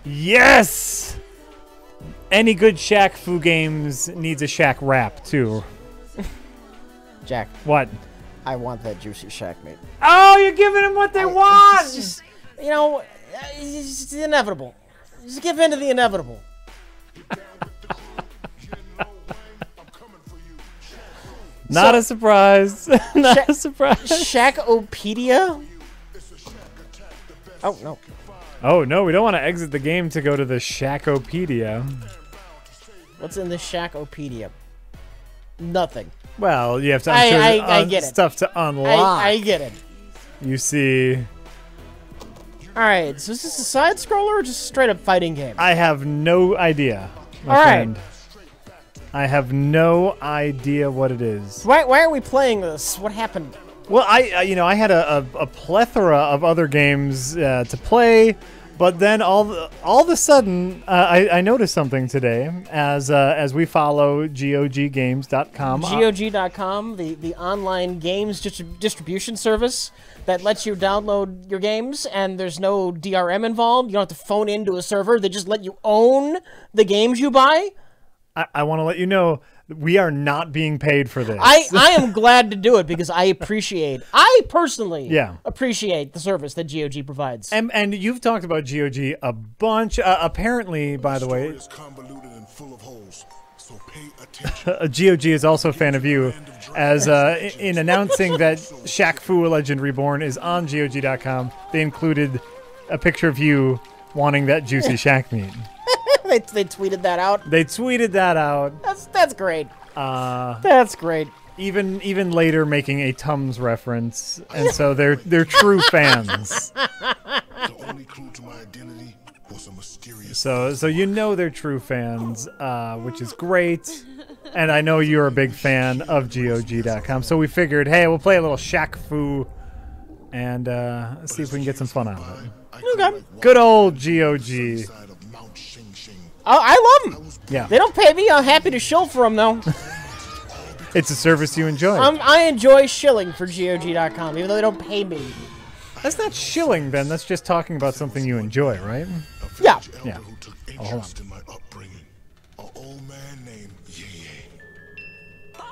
Yes! Any good Shaq Fu games needs a Shaq rap, too. Jack. What? I want that juicy Shaq meat. Oh, you're giving them what they want! It's just, you know, it's the inevitable. Just give in to the inevitable. Not a surprise. Not a surprise. Shaq-opedia? Oh, no. Oh, no, we don't want to exit the game to go to the Shaq-opedia. What's in the Shaq-opedia? Nothing. Well, you have to I get it. Stuff to unlock. I get it. You see... Alright, so is this a side-scroller or just a straight-up fighting game? I have no idea, my friend. I have no idea what it is. Why are we playing this? What happened? Well, I had a plethora of other games to play, but then all of a sudden I noticed something today as we follow GOGgames.com. GOG.com, the online games distribution service that lets you download your games, and there's no DRM involved. You don't have to phone into a server. They just let you own the games you buy. I want to let you know we are not being paid for this. I am glad to do it because I personally appreciate the service that GOG provides. And you've talked about GOG a bunch. Apparently, by the way, GOG is also a fan of you, as in announcing that Shaq Fu: A Legend Reborn is on GOG.com, they included a picture of you wanting that juicy Shaq meat. They tweeted that out. They tweeted that out. That's great. That's great. Even later making a Tums reference, and so they're true fans. The only clue to my identity was a mysterious. So you know they're true fans, which is great. And I know you're a big fan of GOG.com, so we figured, hey, we'll play a little Shaq Fu and see if we can get some fun out of it. Okay. Good old GOG. Oh, I love them. Yeah. They don't pay me. I'm happy to shill for them, though. It's a service you enjoy. I enjoy shilling for GOG.com, even though they don't pay me. That's not shilling, Ben. That's just talking about something you enjoy, right? Yeah. Yeah. Oh, hold on.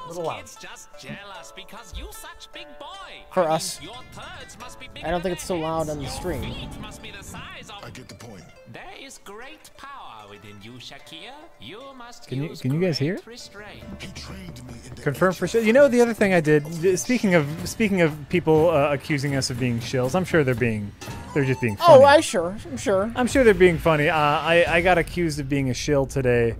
Those kids just jealous because you such big boy. For us. Your turds must be bigger I don't think it's so than loud on the your stream. feet must be the size of... I get the point. There is great power within you, Shakir. You must Can use you guys hear it? restraint. Confirm for sure. You know the other thing I did. Speaking of people accusing us of being shills, I'm sure they're just being funny. Oh, I'm sure. I'm sure they're being funny. I got accused of being a shill today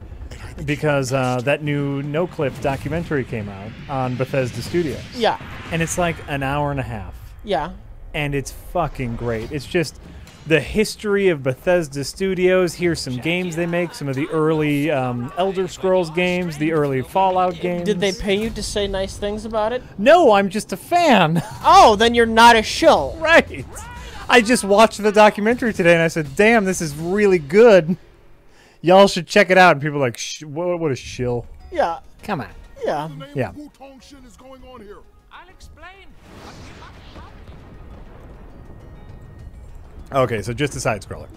because that new No Clip documentary came out on Bethesda Studios. Yeah. And it's like an hour and a half. Yeah. And it's fucking great. It's just the history of Bethesda Studios. Here's some games they make, some of the early Elder Scrolls games, the early Fallout games. Did they pay you to say nice things about it? No, I'm just a fan. Oh, then you're not a shill. Right. I just watched the documentary today and I said, damn, this is really good. Y'all should check it out. And people are like, what a shill. Yeah. Come on. Yeah. Yeah. I'll explain. Okay, so just a side scroller.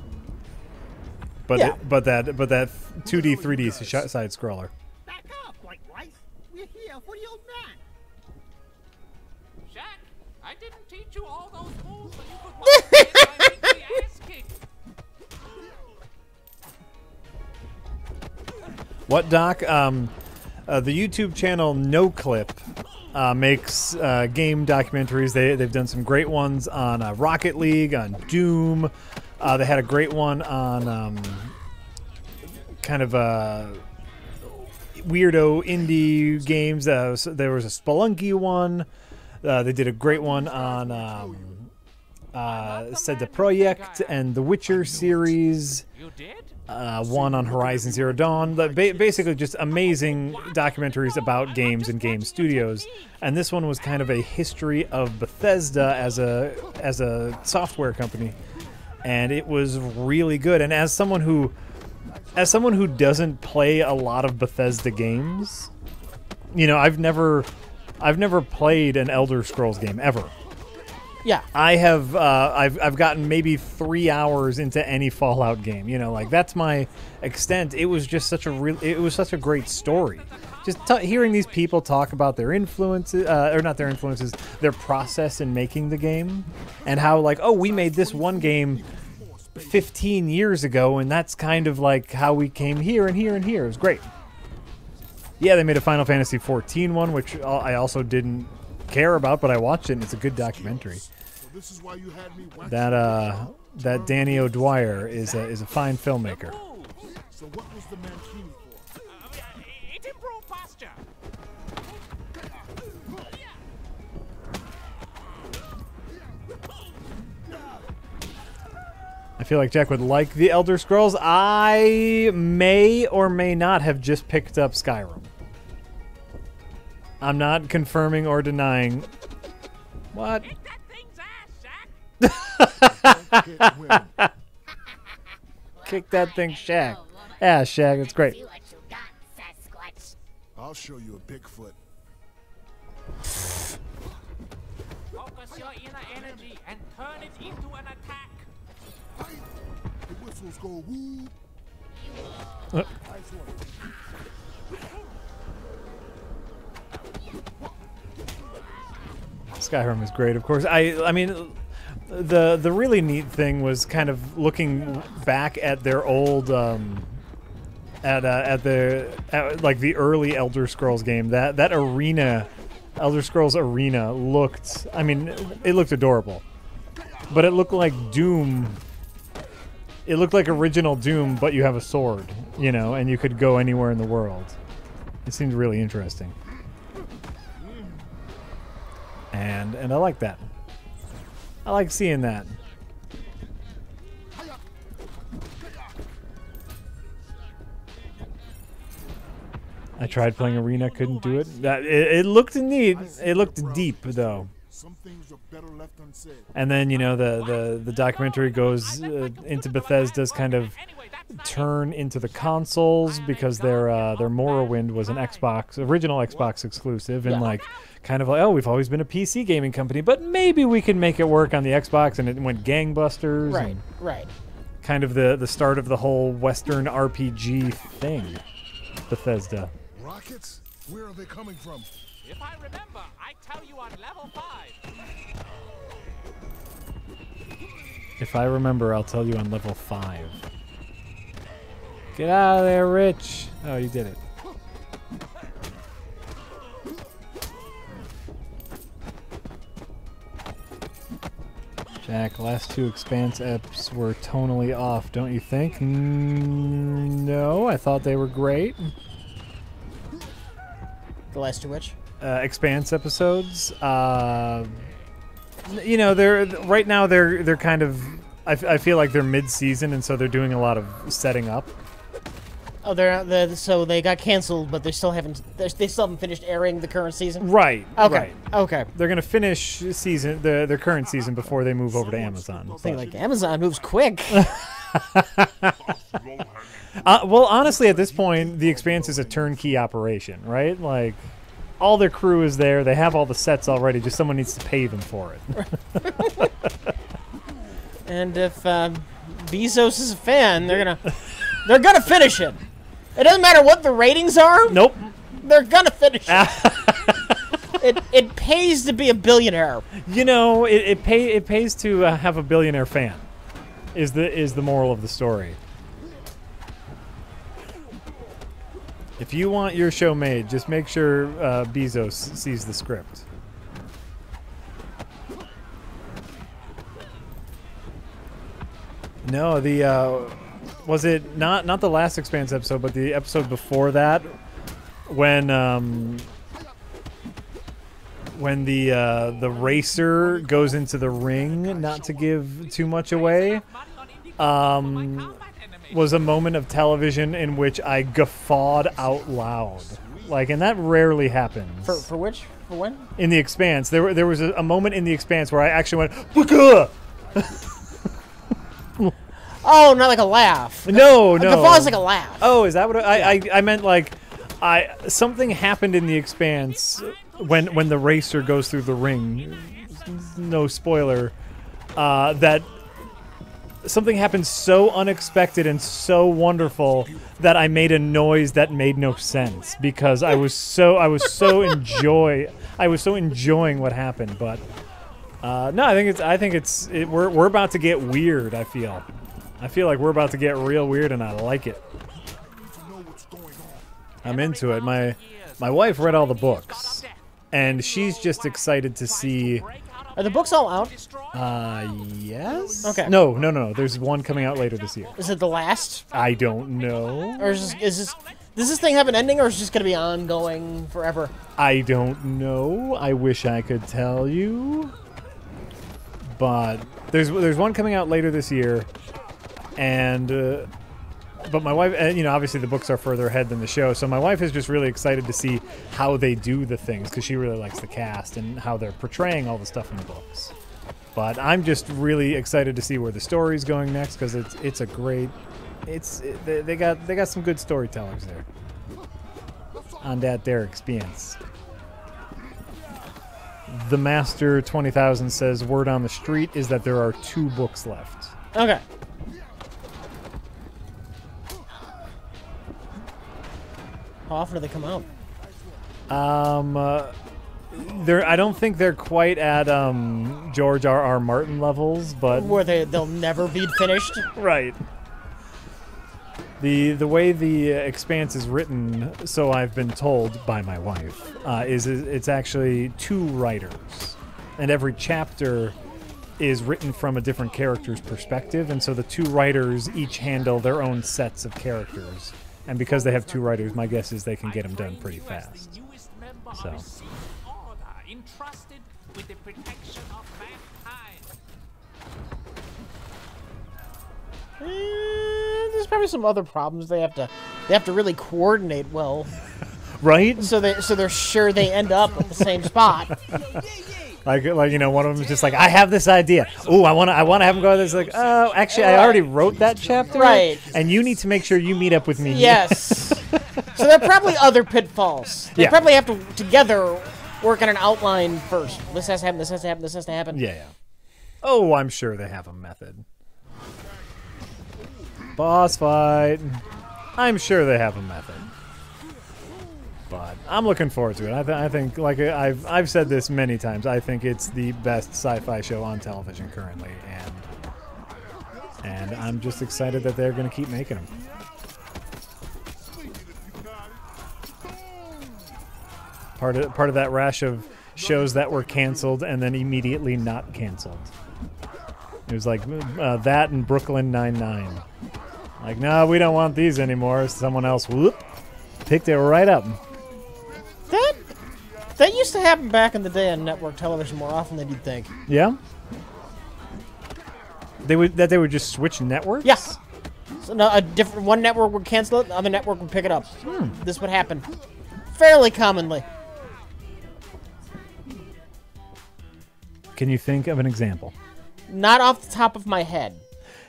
But Yeah. but that 2D 3D side scroller. Back up, White Rice. We're here for the old man. Shaq, I didn't teach you all those moves so you could walk away and get the ass kicked. What, Doc? The YouTube channel No Clip makes game documentaries. They've done some great ones on Rocket League, on Doom. They had a great one on kind of weirdo indie games. So there was a Spelunky one. They did a great one on CD Projekt and the Witcher series. You did? One on Horizon Zero Dawn. Basically just amazing documentaries about games and game studios. And this one was kind of a history of Bethesda as a software company. And it was really good. And as someone who doesn't play a lot of Bethesda games, you know, I've never played an Elder Scrolls game ever. Yeah. I've gotten maybe 3 hours into any Fallout game. You know, like that's my extent. It was just such a great story. Just hearing these people talk about their influences, or not their influences, their process in making the game, and how like, oh, we made this one game 15 years ago, and that's kind of like how we came here and here and here. It was great. Yeah, they made a Final Fantasy XIV one, which I also didn't care about, but I watched it, and it's a good documentary. This is why you had me That Danny O'Dwyer is a fine filmmaker. So what was the mankini for? It improved posture. I feel like Jack would like the Elder Scrolls. I may or may not have just picked up Skyrim. I'm not confirming or denying. What? Kick that thing's ass, Shaq. Kick that thing, Shaq. Yeah, Shaq, it's great. I'll show you a Bigfoot. Focus your inner energy and turn it into an attack. The whistles go woo. Skyrim is great, of course. I mean, the really neat thing was kind of looking back at their old at like the early Elder Scrolls game. That arena, Elder Scrolls Arena, looked. I mean, it looked adorable, but it looked like Doom. It looked like original Doom, but you have a sword, you know, and you could go anywhere in the world. It seemed really interesting. And I like that. I like seeing that. I tried playing Arena, couldn't do it. It looked neat. It looked deep though. Some things are better left unsaid. And then you know the documentary goes into Bethesda's kind of turn into the consoles because their Morrowind was an original Xbox exclusive, and like kind of like, oh, we've always been a PC gaming company, but maybe we can make it work on the Xbox, and it went gangbusters. Right, right. Kind of the start of the whole Western RPG thing. Bethesda. Rockets? Where are they coming from? If I remember, I tell you on level 5. If I remember, I'll tell you on level 5. Get out of there, Rich. Oh, you did it. Jack, last 2 Expanse eps were tonally off, don't you think? No, I thought they were great. The last 2 which? Expanse episodes. You know, right now they're kind of. I feel like they're mid-season, and so they're doing a lot of setting up. Oh, so they got canceled, but they still haven't finished airing the current season. Right. Okay. Right. Okay. They're gonna finish their current season before they move over to Amazon. I think like Amazon moves quick. Well, honestly, at this point, The Expanse is a turnkey operation, right? Like, all their crew is there. They have all the sets already. Just someone needs to pay them for it. And if Bezos is a fan, they're gonna finish it. It doesn't matter what the ratings are. Nope. They're gonna finish it. It pays to be a billionaire. You know, it pays to have a billionaire fan. Is the moral of the story. If you want your show made, just make sure Bezos sees the script. No, was it not the last Expanse episode, but the episode before that, when the racer goes into the ring, not to give too much away, was a moment of television in which I guffawed out loud. Like, and that rarely happens. For which? For when? In The Expanse. There was a moment in The Expanse where I actually went, "Bugah!" Oh, not like a laugh. No. A guffaw is like a laugh. Oh, is that what I meant? Like, something happened in The Expanse when the racer goes through the ring, no spoiler, that something happened so unexpected and so wonderful that I made a noise that made no sense because I was so enjoying what happened. But no, I think we're about to get weird. I feel like we're about to get real weird, and I like it. I'm into it. My wife read all the books, and she's just excited to see. Are the books all out? Yes. Okay. No. There's one coming out later this year. Is it the last? I don't know. Or does this thing have an ending, or is it just going to be ongoing forever? I don't know. I wish I could tell you. But there's one coming out later this year, and but my wife, obviously the books are further ahead than the show, so my wife is just really excited to see how they do the things because she really likes the cast and how they're portraying all the stuff in the books. But I'm just really excited to see where the story's going next because it's a great, they got some good storytellers there on that their experience. The Master 20,000 says word on the street is that there are 2 books left. Okay. How often do they come out? I don't think they're quite at George R.R. Martin levels, but Where they'll never be finished? right. The way the Expanse is written, so I've been told by my wife, is it's actually 2 writers, and every chapter is written from a different character's perspective, and so the 2 writers each handle their own sets of characters. And because they have 2 writers, my guess is they can get them done pretty fast. So. Entrusted with the protection of mankind. There's probably some other problems they have to really coordinate well. Right? So they're sure they end up at the same spot. Like one of them is just like, I have this idea. Ooh, I want to have them go. This like, oh, actually, I already wrote that chapter. Right. And you need to make sure you meet up with me. Yes. So there are probably other pitfalls. They probably have to together work on an outline first. This has to happen. This has to happen. This has to happen. Yeah. Oh, I'm sure they have a method. Boss fight. I'm sure they have a method. But I'm looking forward to it. I think, like I've said this many times, I think it's the best sci-fi show on television currently, and I'm just excited that they're going to keep making them. Part of that rash of shows that were canceled and then immediately not canceled. It was like that and Brooklyn Nine-Nine. Like, no, we don't want these anymore. Someone else, whoop, picked it right up. That used to happen back in the day on network television more often than you'd think. Yeah? They would just switch networks? Yes. So no, one network would cancel it, the other network would pick it up. This would happen fairly commonly. Can you think of an example? Not off the top of my head.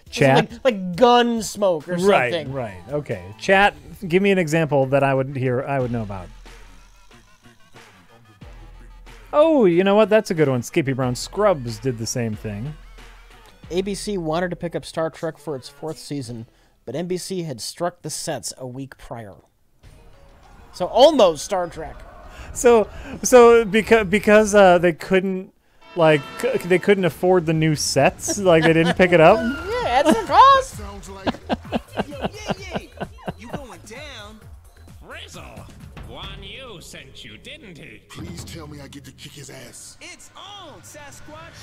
Chat? Like Gunsmoke or something. Right. Okay. Chat, give me an example that I would know about. Oh, you know what? That's a good one. Skippy Brown Scrubs did the same thing. ABC wanted to pick up Star Trek for its 4th season, but NBC had struck the sets a week prior. So almost Star Trek. So because they couldn't they couldn't afford the new sets, like they didn't pick it up. Yeah, it's a cost. Sounds like You going down? Frizzle, one you sent you, didn't he? please tell me I get to kick his ass. It's on, Sasquatch.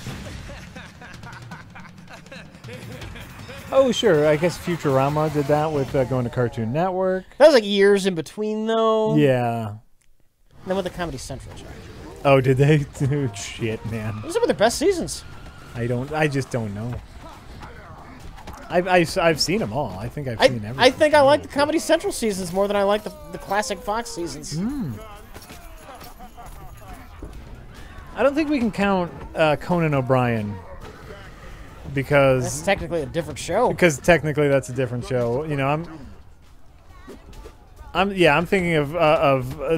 Oh, sure. I guess Futurama did that with going to Cartoon Network. That was like years in between, though. Yeah. And then with the Comedy Central show. Oh, did they? Dude, shit, man. Those were their best seasons. I just don't know. I've seen them all. I think I've seen everything. I think I like the Comedy Central seasons more than I like the classic Fox seasons. I don't think we can count Conan O'Brien because That's technically a different show. Because technically that's a different show. You know, I'm thinking of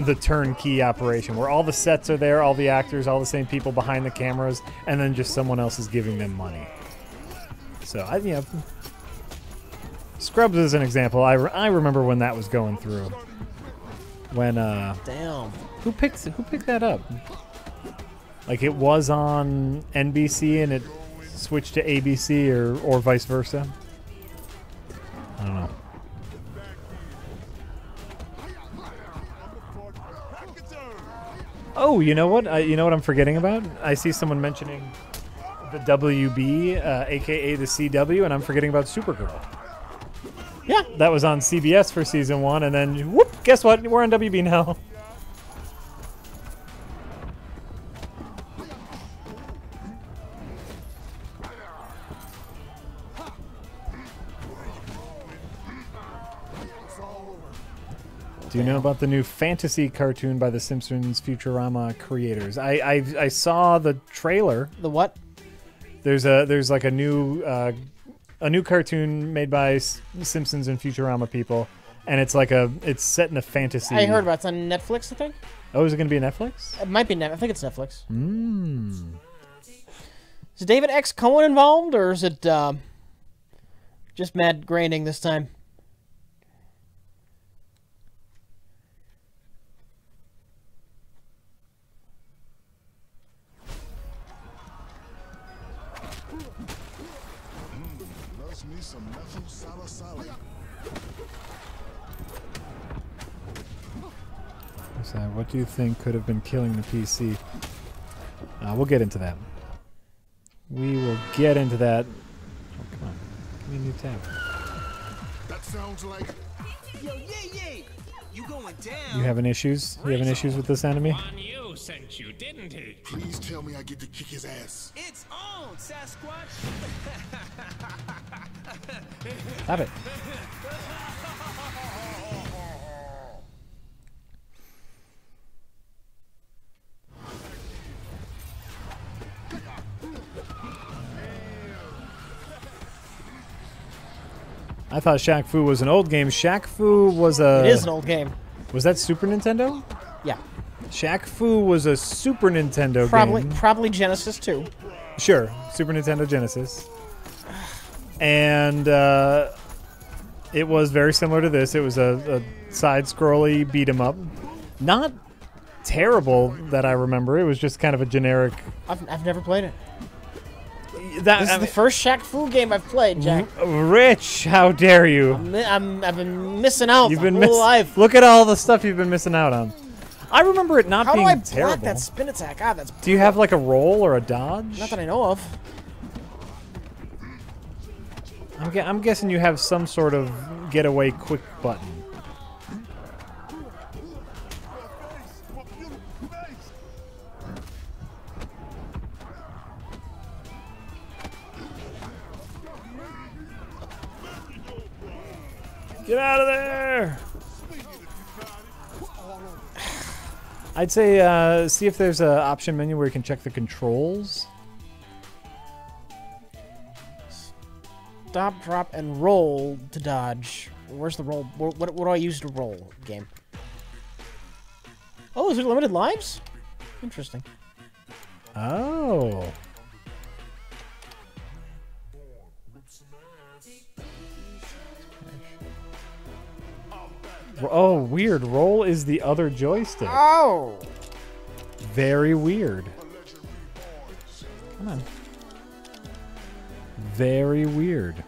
the turnkey operation where all the sets are there, all the actors, all the same people behind the cameras, and then just someone else is giving them money. So Scrubs is an example. I remember when that was going through. When Damn. who picked that up? Like it was on NBC and it switched to ABC or vice versa. I don't know. Oh, you know what? You know what I'm forgetting about? I see someone mentioning the WB, aka the CW, and I'm forgetting about Supergirl. Yeah. That was on CBS for season 1, and then whoop! Guess what? We're on WB now. Do you know about the new fantasy cartoon by the Simpsons Futurama creators? I saw the trailer. The what? There's like a new cartoon made by Simpsons and Futurama people, and it's set in a fantasy. I heard about it. It's on Netflix, I think. Oh, is it going to be Netflix? It might be Netflix. I think it's Netflix. Hmm. Is David X. Cohen involved, or is it just Matt Groening this time? So what do you think could have been killing the PC? We'll get into that. We will get into that. Oh, come on. Give me a new tab. That sounds like Yo, yay! You going down? You having issues? You having issues with this enemy? On you sent you, didn't he? please tell me I get to kick his ass. It's on, Sasquatch. Have it. I thought Shaq Fu was an old game. Shaq Fu was a... It is an old game. Was that Super Nintendo? Yeah. Shaq Fu was a Super Nintendo game. Probably Genesis too. Sure, Super Nintendo Genesis. And it was very similar to this. It was a side-scrolly beat-em-up. Not terrible that I remember. It was just kind of a generic... I've never played it. That, This is the first Shaq Fu game I've played, Jack. Rich, how dare you? I've been missing out. You've been my whole life. Look at all the stuff you've been missing out on. I remember it not How do being I block terrible. that spin attack? Ah, that's Do you have like a roll or a dodge? not that I know of. I'm guessing you have some sort of getaway quick button. Get out of there! I'd say see if there's an option menu where you can check the controls. Stop, drop, and roll to dodge. Where's the roll? What do I use to roll? Game. Oh, is there limited lives? Interesting. Oh. Oh, weird. Roll is the other joystick. Oh! Very weird. Come on. Very weird.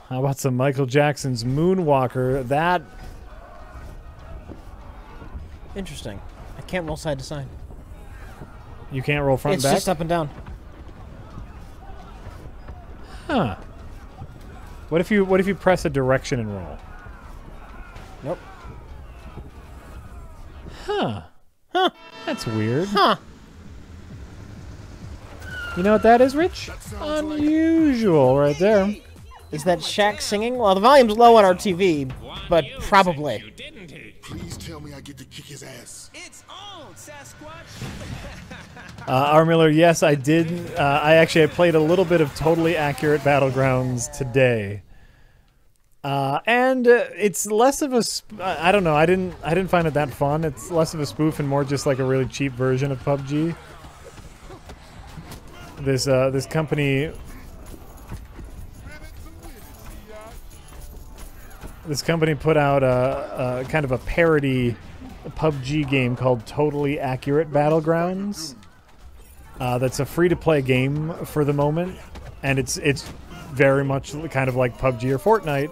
How about some Michael Jackson's Moonwalker? That... Interesting. I can't roll side to side. You can't roll front It's and back? just up and down. Huh. What if you press a direction and roll? Nope. Huh. Huh. That's weird. Huh. You know what that is, Rich? Unusual right there. Is that Shaq singing? Well, the volume's low on our TV. but probably. Please tell me I get to kick his ass. It's on, Sasquatch. R. Miller, yes, I did. I played a little bit of Totally Accurate Battlegrounds today, and it's less of a. I don't know. I didn't find it that fun. It's less of a spoof and more just like a really cheap version of PUBG. This company. This company put out a kind of a parody PUBG game called Totally Accurate Battlegrounds. That's a free-to-play game for the moment, and it's very much kind of like PUBG or Fortnite.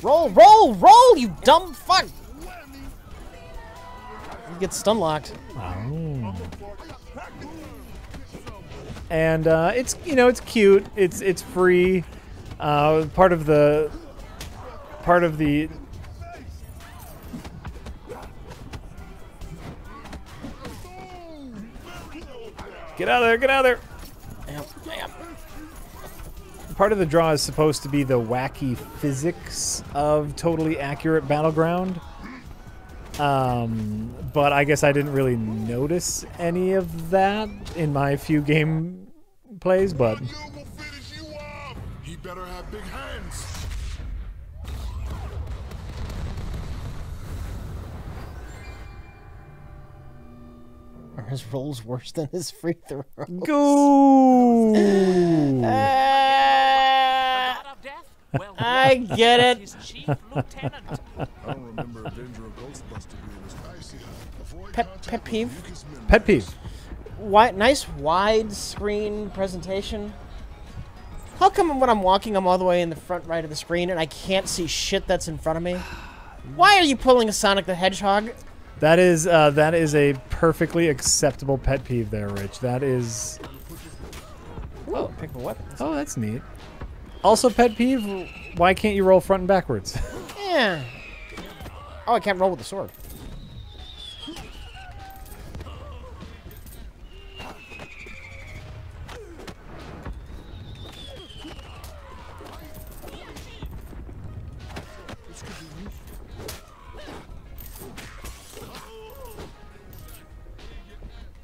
Roll, roll, roll, you dumb fuck! You get stun locked. Oh. And it's it's cute. It's free. Part of the. Get out of there! Get out of there! Damn. Part of the draw is supposed to be the wacky physics of Totally Accurate Battleground. But I guess I didn't really notice any of that in my few game plays, but... He better have big hands. Are his rolls worse than his free throws? Go! I get it. His chief lieutenant. I don't remember Avenger or Ghostbuster being this icy. Pet peeve? Pet peeve. Nice widescreen presentation. How come when I'm walking, I'm all the way in the front right of the screen and I can't see shit that's in front of me? Why are you pulling a Sonic the Hedgehog? That is a perfectly acceptable pet peeve there, Rich. That is... Oh, pick a weapon. Oh, that's neat. Also, pet peeve, why can't you roll front and backwards? Yeah. Oh, I can't roll with the sword.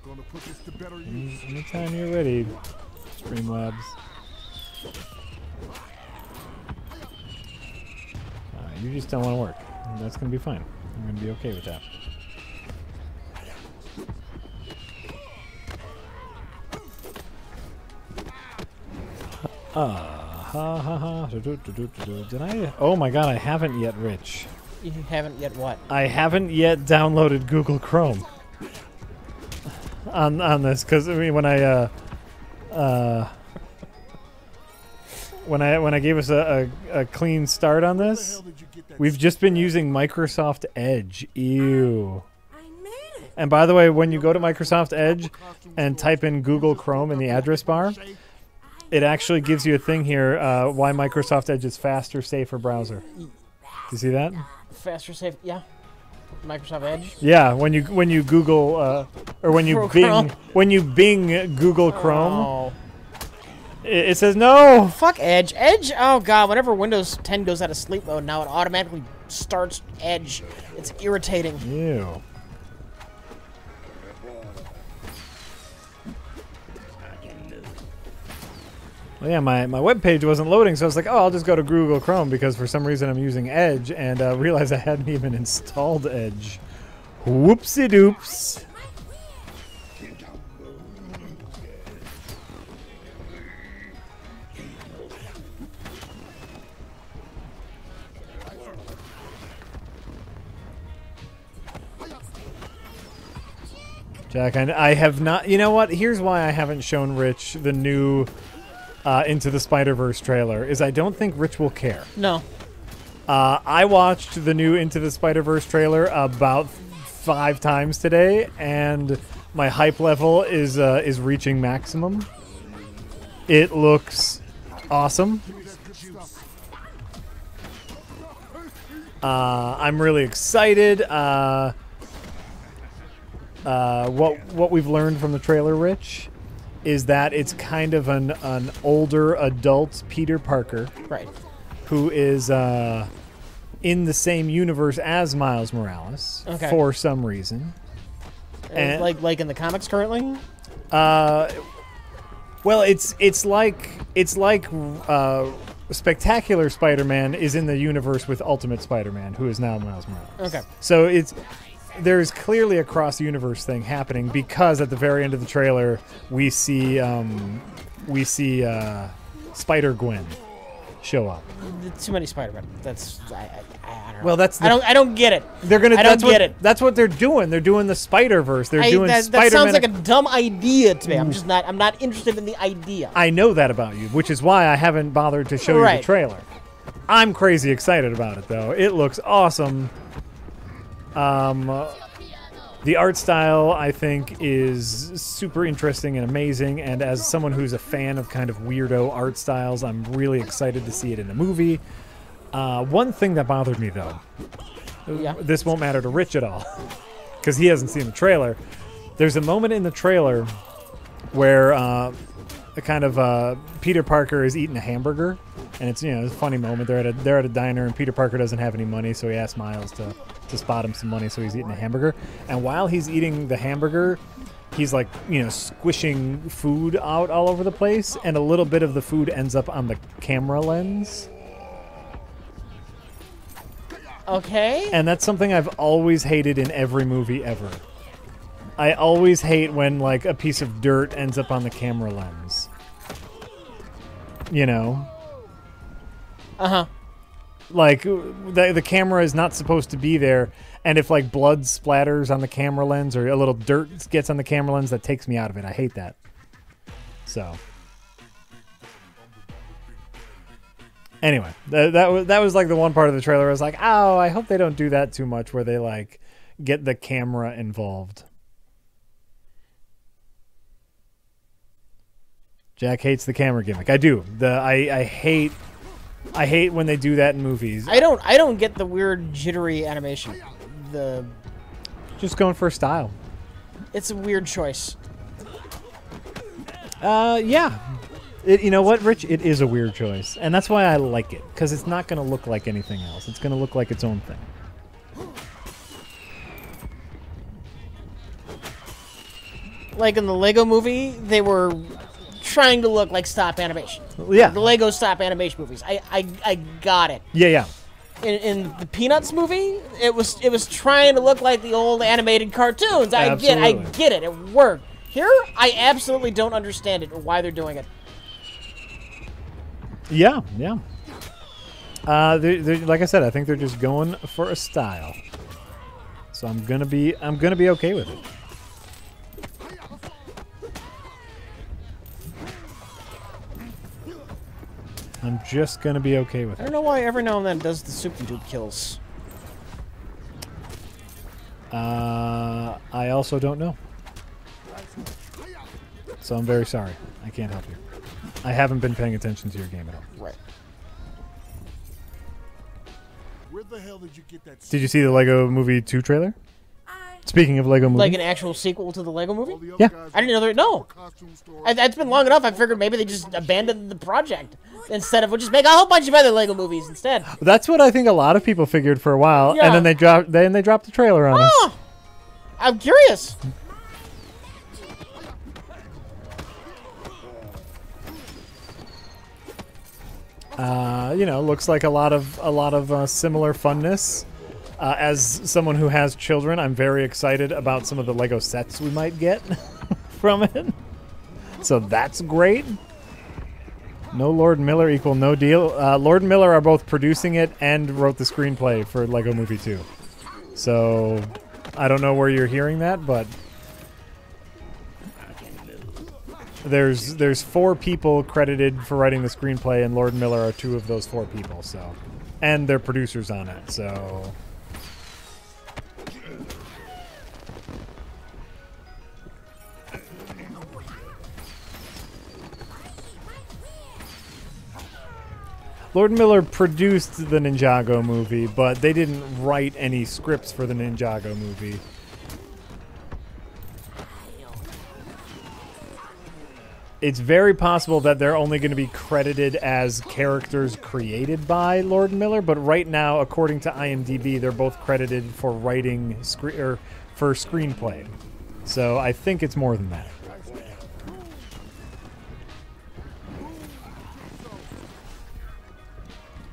Gonna put this to better use. Anytime you're ready, Streamlabs. You just don't want to work. That's going to be fine. I'm going to be okay with that. Did I? Oh my god, I haven't yet, Rich. You haven't yet what? I haven't yet downloaded Google Chrome on this, because I mean when I gave us a clean start on this, we've just been using Microsoft Edge. Ew. And by the way, when you go to Microsoft Edge and type in Google Chrome in the address bar, it actually gives you a thing here, why Microsoft Edge is faster, safer browser. Do you see that? Faster, safe, yeah. Microsoft Edge. Yeah, when you Google or when you Bing Google Chrome, Oh. it says no. Fuck Edge. Edge, oh god, whenever Windows 10 goes out of sleep mode, now it automatically starts Edge. It's irritating. Ew. Well, yeah, my webpage wasn't loading, so I was like, oh, I'll just go to Google Chrome because for some reason I'm using Edge, and realized I hadn't even installed Edge. Whoopsie doops. Jack, I have not... You know what? Here's why I haven't shown Rich the new Into the Spider-Verse trailer, is I don't think Rich will care. No. I watched the new Into the Spider-Verse trailer about 5 times today, and my hype level is reaching maximum. It looks awesome. I'm really excited. What we've learned from the trailer, Rich, is that it's kind of an older adult Peter Parker, Right. who is in the same universe as Miles Morales for some reason. And like in the comics currently? Well, it's like Spectacular Spider-Man is in the universe with Ultimate Spider-Man, who is now Miles Morales. Okay. So there's clearly a cross-universe thing happening because at the very end of the trailer we see Spider-Gwen show up. Too many Spider-Man. That's I don't know. Well, that's I don't get it. They're gonna. I don't get it. That's what they're doing. They're doing the Spider-Verse. They're doing that Spider-Man. sounds like a dumb idea to me. I'm not interested in the idea. I know that about you, which is why I haven't bothered to show you the trailer. I'm crazy excited about it though. It looks awesome. The art style, I think, is super interesting and amazing, and as someone who's a fan of kind of weirdo art styles, I'm really excited to see it in the movie. One thing that bothered me, though, this won't matter to Rich at all, because he hasn't seen the trailer. There's a moment in the trailer where Peter Parker is eating a hamburger, and it's a funny moment. They're at a diner, and Peter Parker doesn't have any money, so he asks Miles to spot him some money, so he's eating a hamburger. And while he's eating the hamburger, he's like, squishing food out all over the place, and a little bit of the food ends up on the camera lens. Okay. And that's something I've always hated in every movie ever. I always hate when, like, a piece of dirt ends up on the camera lens. Uh-huh. Like, the camera is not supposed to be there, and if, like, blood splatters on the camera lens or a little dirt gets on the camera lens, that takes me out of it. I hate that. So. Anyway, that was, like, the one part of the trailer I was like, oh, I hope they don't do that too much where they, like, get the camera involved. Jack hates the camera gimmick. I do. I hate when they do that in movies. I don't get the weird jittery animation. Just going for style. It's a weird choice. Yeah. You know what, Rich? It is a weird choice, and that's why I like it, because it's not going to look like anything else. It's going to look like its own thing. Like in the Lego movie, they were trying to look like stop animation. Yeah. The Lego stop animation movies. I got it. Yeah. In the Peanuts movie, it was trying to look like the old animated cartoons. I get it. It worked. Here, I absolutely don't understand it or why they're doing it. Yeah. Like I said, I think they're just going for a style. So I'm gonna be okay with it. I'm just gonna be okay with it. I don't know why every now and then it does the soup and dupe kills. I also don't know. So I'm very sorry. I can't help you. I haven't been paying attention to your game at all. Right. Where the hell did you get that? Did you see the Lego Movie 2 trailer? Speaking of Lego Movie. Like an actual sequel to the Lego movie? Yeah. I didn't know there. No. It's been long enough. I figured maybe they just abandoned the project instead of we'll just make a whole bunch of other Lego movies instead. That's what I think a lot of people figured for a while, and then they dropped the trailer on us. I'm curious. Looks like a lot of similar funness. As someone who has children, I'm very excited about some of the Lego sets we might get from it. So that's great. No Lord Miller equal no deal. Lord and Miller are both producing it and wrote the screenplay for Lego Movie 2. So I don't know where you're hearing that, but there's 4 people credited for writing the screenplay, and Lord and Miller are 2 of those 4 people. So, and they're producers on it. So. Lord and Miller produced the Ninjago movie, but they didn't write any scripts for the Ninjago movie. It's very possible that they're only going to be credited as characters created by Lord and Miller, but right now, according to IMDb, they're both credited for writing for screenplay. So I think it's more than that.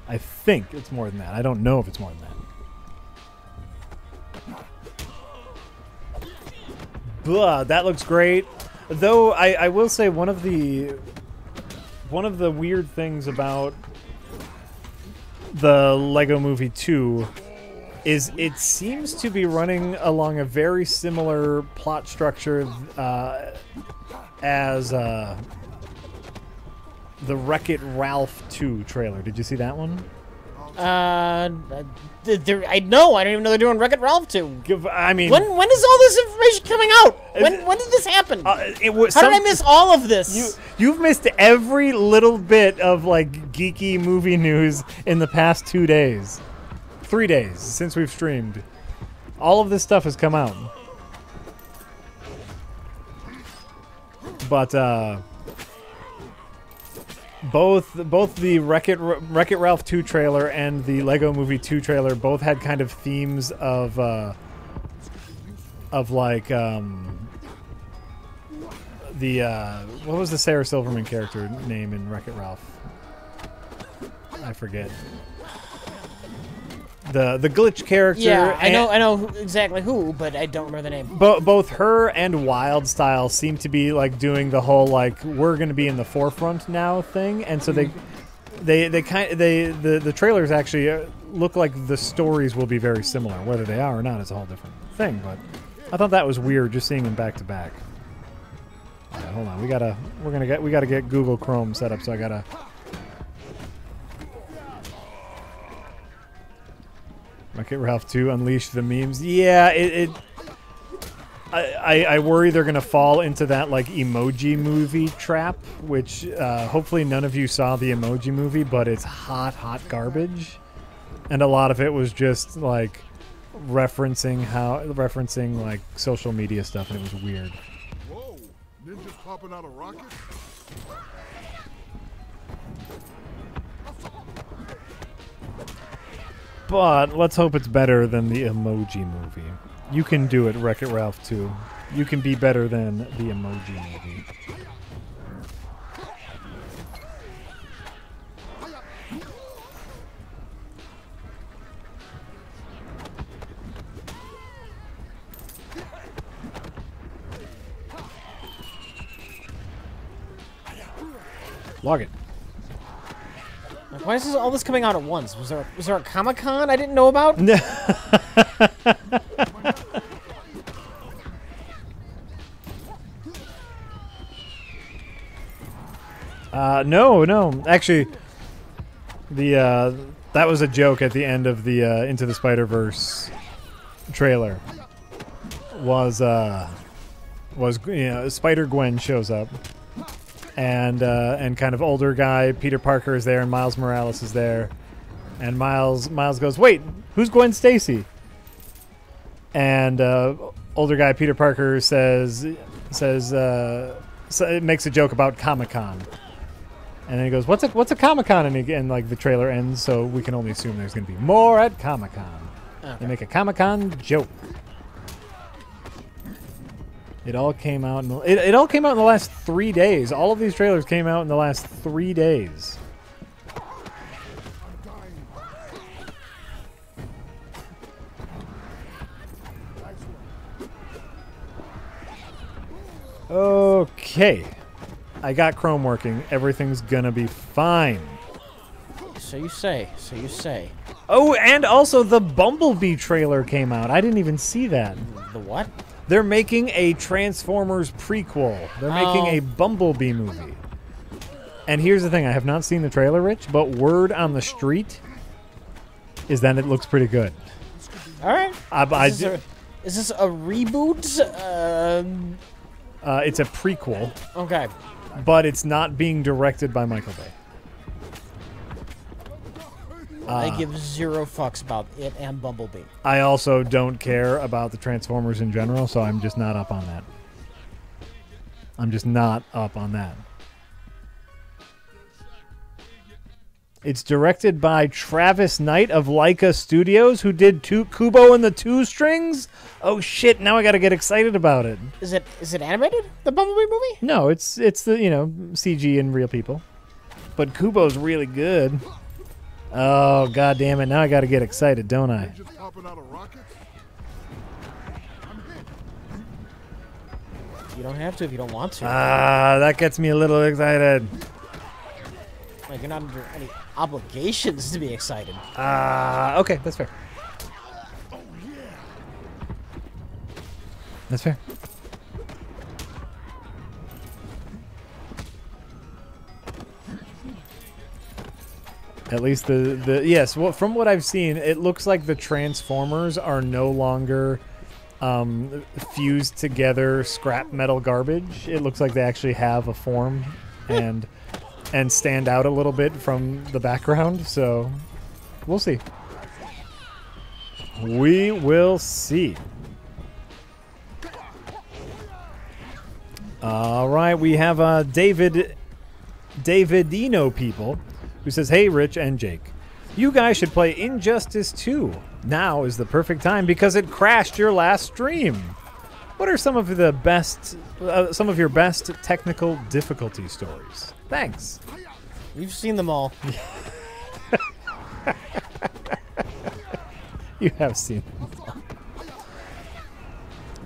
I think it's more than that. I don't know if it's more than that. But that looks great. Though I will say one of the weird things about the Lego Movie 2 is it seems to be running along a very similar plot structure as the Wreck-It Ralph 2 trailer. Did you see that one? I know. I don't even know they're doing Wreck-It Ralph 2. I mean, when is all this information coming out? When did this happen? How did I miss all of this? You've missed every little bit of like geeky movie news in the past 2 days, 3 days since we've streamed. All of this stuff has come out, but both the Wreck-It Ralph 2 trailer and the Lego Movie 2 trailer both had kind of themes of like what was the Sarah Silverman character name in Wreck-It Ralph? I forget. The glitch character. Yeah, I know exactly who, but I don't remember the name. Both her and Wild Style seem to be like doing the whole like we're going to be in the forefront now thing, and so the trailers actually look like the stories will be very similar. Whether they are or not is a whole different thing. But I thought that was weird just seeing them back to back. All right, hold on, we gotta get Google Chrome set up, so I gotta. Wreck-It Ralph 2, Unleash the Memes. Yeah, I worry they're going to fall into that, like, emoji movie trap, which hopefully none of you saw the emoji movie, but it's hot garbage. And a lot of it was just, like, referencing, like, social media stuff, and it was weird. Whoa, ninjas popping out a rocket? But let's hope it's better than the Emoji Movie. You can do it, Wreck-It Ralph 2. You can be better than the Emoji Movie. Log it. Why is all this coming out at once? Was there a Comic-Con I didn't know about? No. Actually, that was a joke at the end of the Into the Spider-Verse trailer. Was Spider-Gwen shows up. And kind of older guy Peter Parker is there, and Miles Morales is there, and Miles goes, "Wait, who's Gwen Stacy?" And older guy Peter Parker says it makes a joke about Comic-Con, and then he goes, "What's a Comic-Con?" And like the trailer ends, so we can only assume there's going to be more at Comic-Con. Okay. They make a Comic-Con joke. It all came out. It all came out in the last 3 days. All of these trailers came out in the last 3 days. Okay, I got Chrome working. Everything's gonna be fine. So you say. So you say. Oh, and also the Bumblebee trailer came out. I didn't even see that. The what? They're making a Transformers prequel. They're making a Bumblebee movie. And here's the thing. I have not seen the trailer, Rich, but word on the street is that it looks pretty good. All right. Is this a reboot? It's a prequel. Okay. But it's not being directed by Michael Bay. I give zero fucks about it and Bumblebee. I also don't care about the Transformers in general, so I'm just not up on that. I'm just not up on that. It's directed by Travis Knight of Leica Studios, who did Kubo and the Two Strings. Oh shit! Now I got to get excited about it. Is it animated? The Bumblebee movie? No, it's the CG and real people, but Kubo's really good. Oh god damn it! Now I got to get excited, don't I? Just popping out a rocket? You don't have to if you don't want to. Ah, that gets me a little excited. Like you're not under any obligations to be excited. Okay, that's fair. That's fair. At least yes. Well, from what I've seen, it looks like the Transformers are no longer fused together scrap metal garbage. It looks like they actually have a form and stand out a little bit from the background. So we'll see. We will see. All right, we have Davidino people who says, "Hey, Rich and Jake, you guys should play Injustice 2. Now is the perfect time because it crashed your last stream. What are some of your best technical difficulty stories? Thanks." We've seen them all. You have seen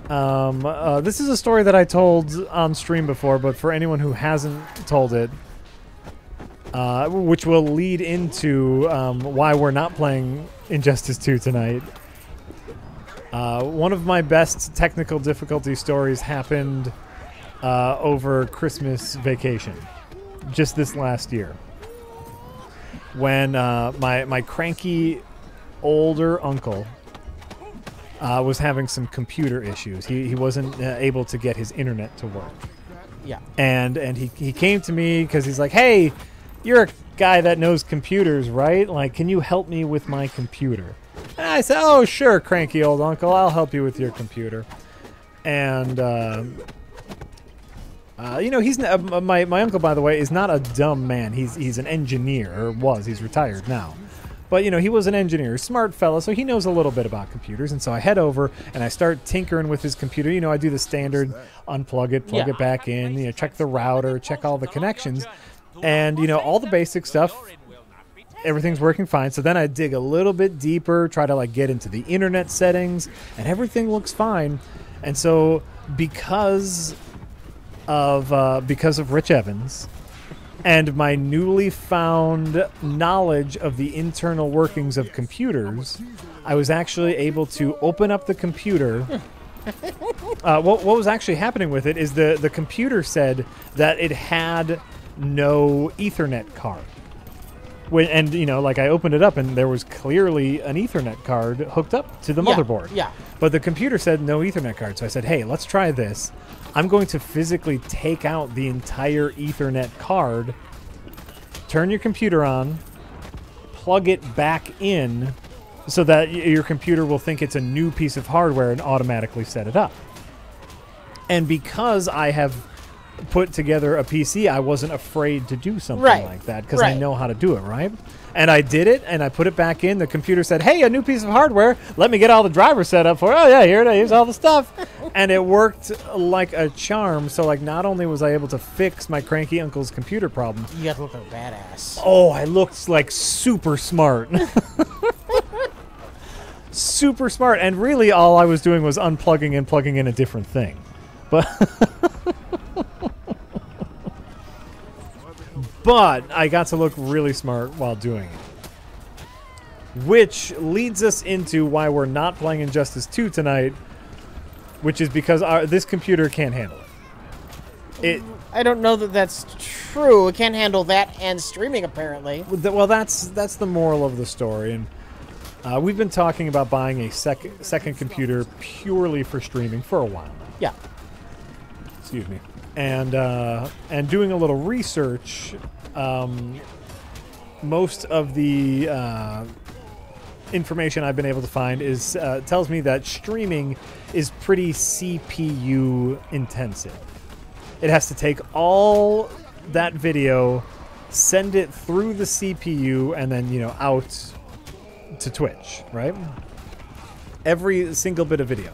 them. This is a story that I told on stream before, but for anyone who hasn't told it, which will lead into why we're not playing Injustice 2 tonight. One of my best technical difficulty stories happened over Christmas vacation, just this last year, when my cranky older uncle was having some computer issues. He wasn't able to get his internet to work. Yeah. And he came to me because he's like, "Hey, you're a guy that knows computers, right? Like, can you help me with my computer?" And I said, "Oh, sure, cranky old uncle. I'll help you with your computer." And he's my uncle, by the way, is not a dumb man. He's an engineer, or was. He's retired now. But, he was an engineer, smart fella, so he knows a little bit about computers. And so I head over and I start tinkering with his computer. I do the standard unplug it, plug it back in, check the router, check all the connections. And, all the basic stuff, everything's working fine. So then I dig a little bit deeper, try to, get into the internet settings, and everything looks fine. And so because of Rich Evans and my newly found knowledge of the internal workings of computers, I was actually able to open up the computer. What was actually happening with it is the computer said that it had no Ethernet card. I opened it up and there was clearly an Ethernet card hooked up to the motherboard. Yeah. But the computer said no Ethernet card. So I said, "Hey, let's try this. I'm going to physically take out the entire Ethernet card, turn your computer on, plug it back in so that your computer will think it's a new piece of hardware and automatically set it up." And because I have put together a PC, I wasn't afraid to do something like that because I know how to do it, right? And I did it, and I put it back in. The computer said, "Hey, a new piece of hardware. Let me get all the drivers set up for it." Oh, yeah, here it is, all the stuff. And it worked like a charm. So, not only was I able to fix my cranky uncle's computer problem. You got to look like a badass. Oh, I looked like super smart. Super smart. And really, all I was doing was unplugging and plugging in a different thing. But... But I got to look really smart while doing it. Which leads us into why we're not playing Injustice 2 tonight, which is because this computer can't handle it. I don't know that that's true. It can't handle that and streaming, apparently. Well, that's the moral of the story. And we've been talking about buying a second computer purely for streaming for a while now. Yeah. Excuse me. And doing a little research, most of the information I've been able to find tells me that streaming is pretty CPU intensive. It has to take all that video send it through the CPU, and then, you know, out to Twitch, right? Every single bit of video.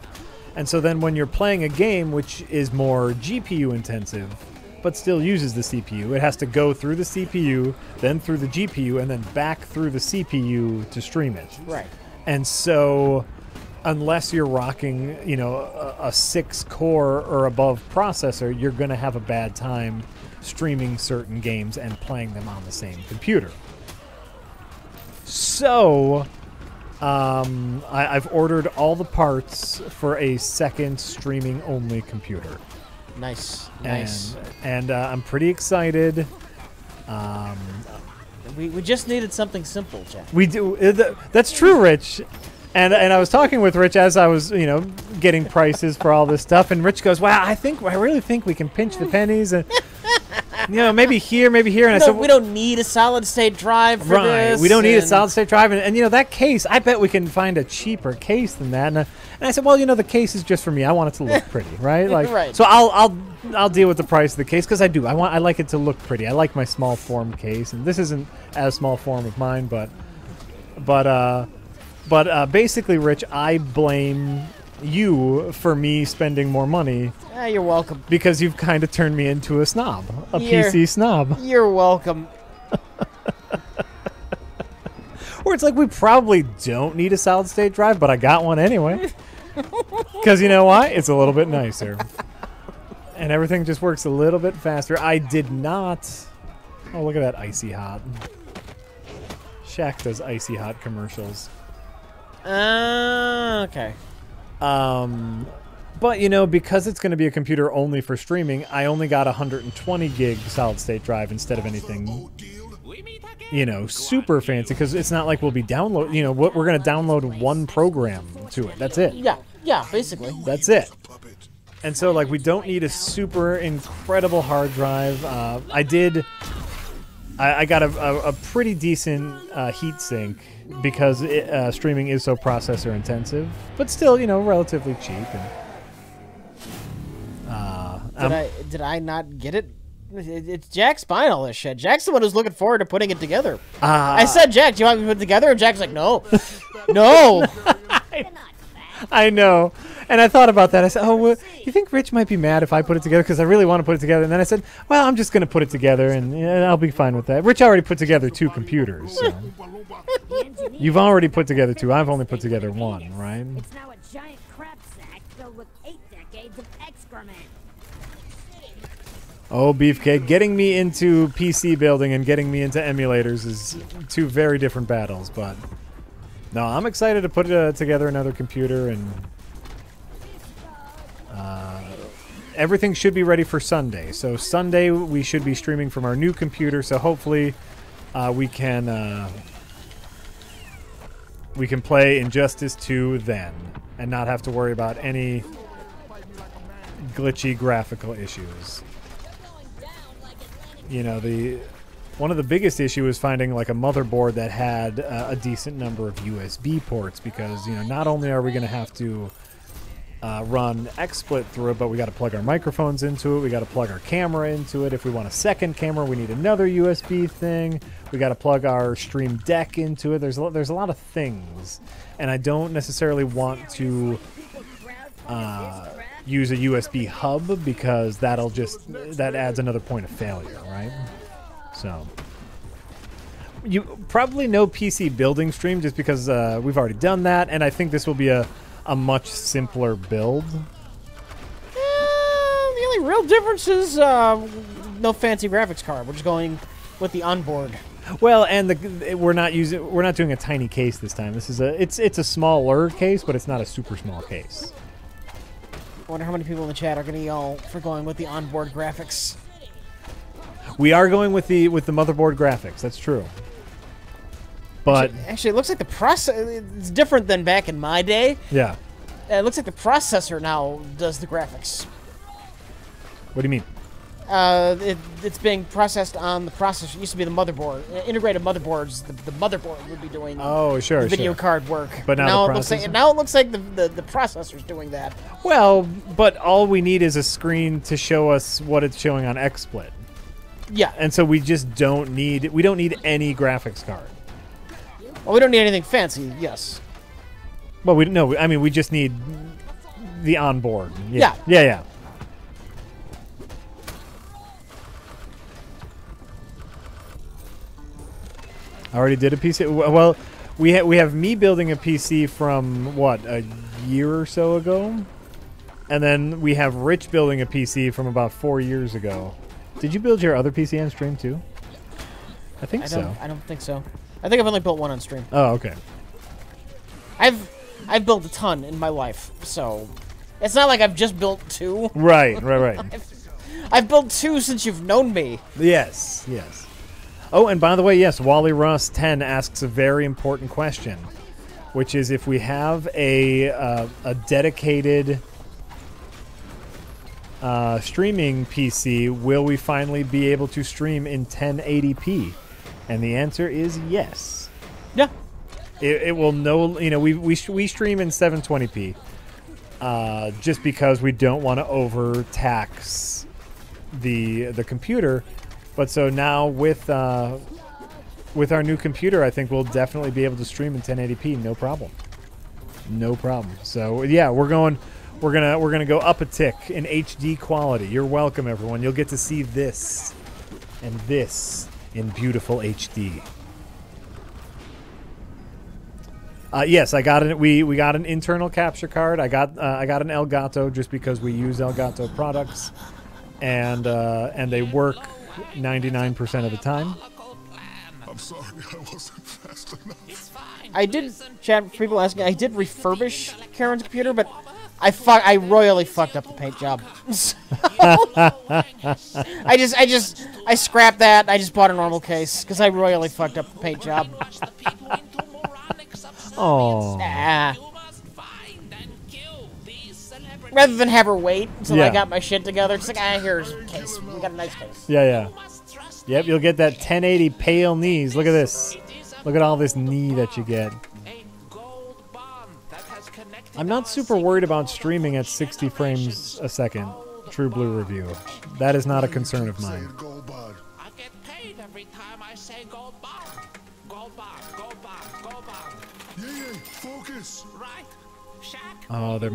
And so then when you're playing a game which is more GPU intensive, but still uses the CPU, it has to go through the CPU, then through the GPU, and then back through the CPU to stream it. Right. And so unless you're rocking, you know, a 6-core or above processor, you're going to have a bad time streaming certain games and playing them on the same computer. So I've ordered all the parts for a second streaming-only computer. Nice, nice. And I'm pretty excited. We just needed something simple, Jack. We do. That's true, Rich. And I was talking with Rich as I was, you know, getting prices for all this stuff, and Rich goes, "Wow, I really think we can pinch the pennies, and you know, maybe here, maybe here." And I said, "We don't need a solid-state drive for this. We don't need a solid-state drive, and you know that case. I bet we can find a cheaper case than that." And I said, "Well, you know, the case is just for me. I want it to look pretty, right? Like, right. So I'll deal with the price of the case because I do. I like it to look pretty. I like my small form case, and this isn't as small form of mine, but basically, Rich, I blame you for me spending more money. You're welcome. Because you've kind of turned me into a snob, a PC snob. You're welcome. Or it's like we probably don't need a solid-state drive, but I got one anyway. Because you know why? It's a little bit nicer. And everything just works a little bit faster. I did not... Oh, look at that Icy Hot. Shaq does Icy Hot commercials. Okay. But, you know, because it's going to be a computer only for streaming, I only got a 120 gig solid-state drive instead of anything, you know, super fancy. Because it's not like we'll be download. You know, we're going to download one program to it. That's it. Yeah, basically. That's it. And so, like, we don't need a super incredible hard drive. I got a pretty decent heatsink because streaming is so processor intensive, but still, you know, relatively cheap. And, did I not get it? It's Jack's buying all this shit. Jack's the one who's looking forward to putting it together. I said, "Jack, do you want me to put it together?" And Jack's like, "No, no." I know. And I thought about that. I said, "Oh, well, you think Rich might be mad if I put it together? Because I really want to put it together." And then I said, "Well, I'm just going to put it together, and I'll be fine with that." Rich already put together 2 computers. So. You've already put together 2. I've only put together 1, right? It's now a giant crap sack filled with 8 decades of excrement. Oh, Beefcake, getting me into PC building and getting me into emulators is 2 very different battles, but no, I'm excited to put together another computer, and everything should be ready for Sunday. So Sunday we should be streaming from our new computer, so hopefully we can play Injustice 2 then and not have to worry about any glitchy graphical issues. You know, one of the biggest issues is finding like a motherboard that had a decent number of USB ports, because, you know, not only are we going to have to run XSplit through it, but we got to plug our microphones into it. We got to plug our camera into it. If we want a second camera, we need another USB thing. We got to plug our Stream Deck into it. There's a lot of things, and I don't necessarily want to use a USB hub, because that adds another point of failure, right? So you probably know PC building stream just because we've already done that, and I think this will be a much simpler build. The only real difference is no fancy graphics card. We're just going with the onboard. Well, and we're not doing a tiny case this time. This is it's a smaller case, but it's not a super small case. I wonder how many people in the chat are going to yell for going with the onboard graphics. We are going with the motherboard graphics. That's true. But actually, it looks like the process is different than back in my day. Yeah. It looks like the processor now does the graphics. What do you mean? It's being processed on the processor. It used to be the motherboard. Integrated motherboards. The motherboard would be doing the video card work. But now it looks like the processor's doing that. Well, but all we need is a screen to show us what it's showing on XSplit. Yeah. And so we just don't need any graphics card. Well, we don't need anything fancy. Yes. Well, we just need the onboard. Yeah. Yeah. I already did a PC. Well, we have me building a PC from what, a year or so ago, and then we have Rich building a PC from about 4 years ago. Did you build your other PC on stream too? I think so. I don't think so. I think I've only built one on stream. Oh, okay. I've built a ton in my life, so it's not like I've just built 2. Right. I've built 2 since you've known me. Yes. Oh, and by the way, yes, Wally Russ 10 asks a very important question, which is if we have a dedicated streaming PC, will we finally be able to stream in 1080p? And the answer is yes. Yeah. It will we stream in 720p just because we don't want to overtax the computer. But so now with our new computer, I think we'll definitely be able to stream in 1080p, no problem. So yeah, we're gonna go up a tick in HD quality. You're welcome, everyone. You'll get to see this and this in beautiful HD. Yes, I got it. We got an internal capture card. I got an Elgato just because we use Elgato products, and they work 99% of the time. I'm sorry, I wasn't fast enough. I did, chat, people asking, I did refurbish Karen's computer, but I royally fucked up the paint job. I scrapped that. I just bought a normal case because I royally fucked up the paint job. Oh. Rather than have her wait until I got my shit together, it's like, here's a case. We got a nice case. Yeah. Yep, you'll get that 1080 pale knees. Look at this. Look at all this knee that you get. I'm not super worried about streaming at 60 frames a second. True Blue review. That is not a concern of mine. I get paid every time I say gold bar. Gold bar, gold bar, gold bar. Yeah, focus. Right? Shaq. Oh, they're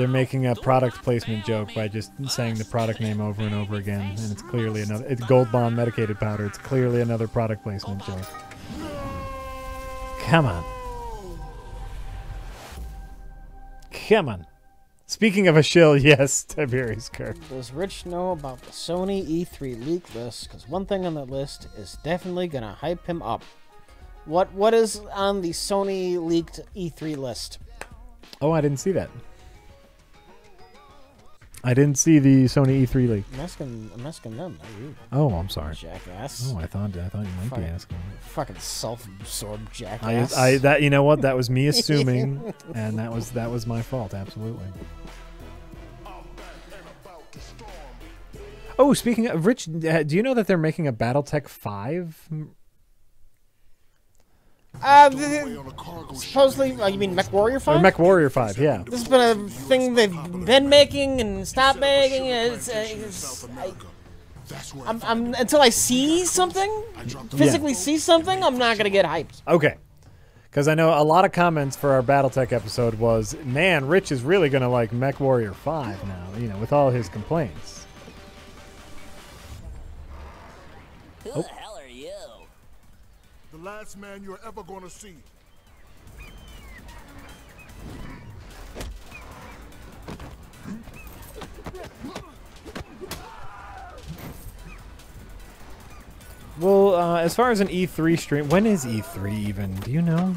making a product placement joke by just saying the product name over and over again, and it's clearly another. It's Gold Bond medicated powder. It's clearly another product placement joke. Come on. Speaking of a shill, yes, Tiberius Kirk. Does Rich know about the Sony E3 leak list? Because one thing on that list is definitely gonna hype him up. What is on the Sony leaked E3 list? Oh, I didn't see that. I didn't see the Sony E3 leak. I'm asking them, not you. Oh, I'm sorry. Jackass. Oh, I thought you might be asking. Fucking self-absorbed jackass. That you know what? That was me assuming, and that was my fault. Absolutely. Oh, speaking of Rich, do you know that they're making a BattleTech 5? Supposedly, you mean MechWarrior 5? Or MechWarrior 5, yeah. This has been a thing they've been making and stopped making. Until I see something, physically see something, I'm not gonna get hyped. Okay. Because I know a lot of comments for our BattleTech episode was, man, Rich is really gonna like MechWarrior 5 now, with all his complaints. Who the hell are you? The last man you're ever gonna see. Well, as far as an E3 stream, when is E3 even? Do you know?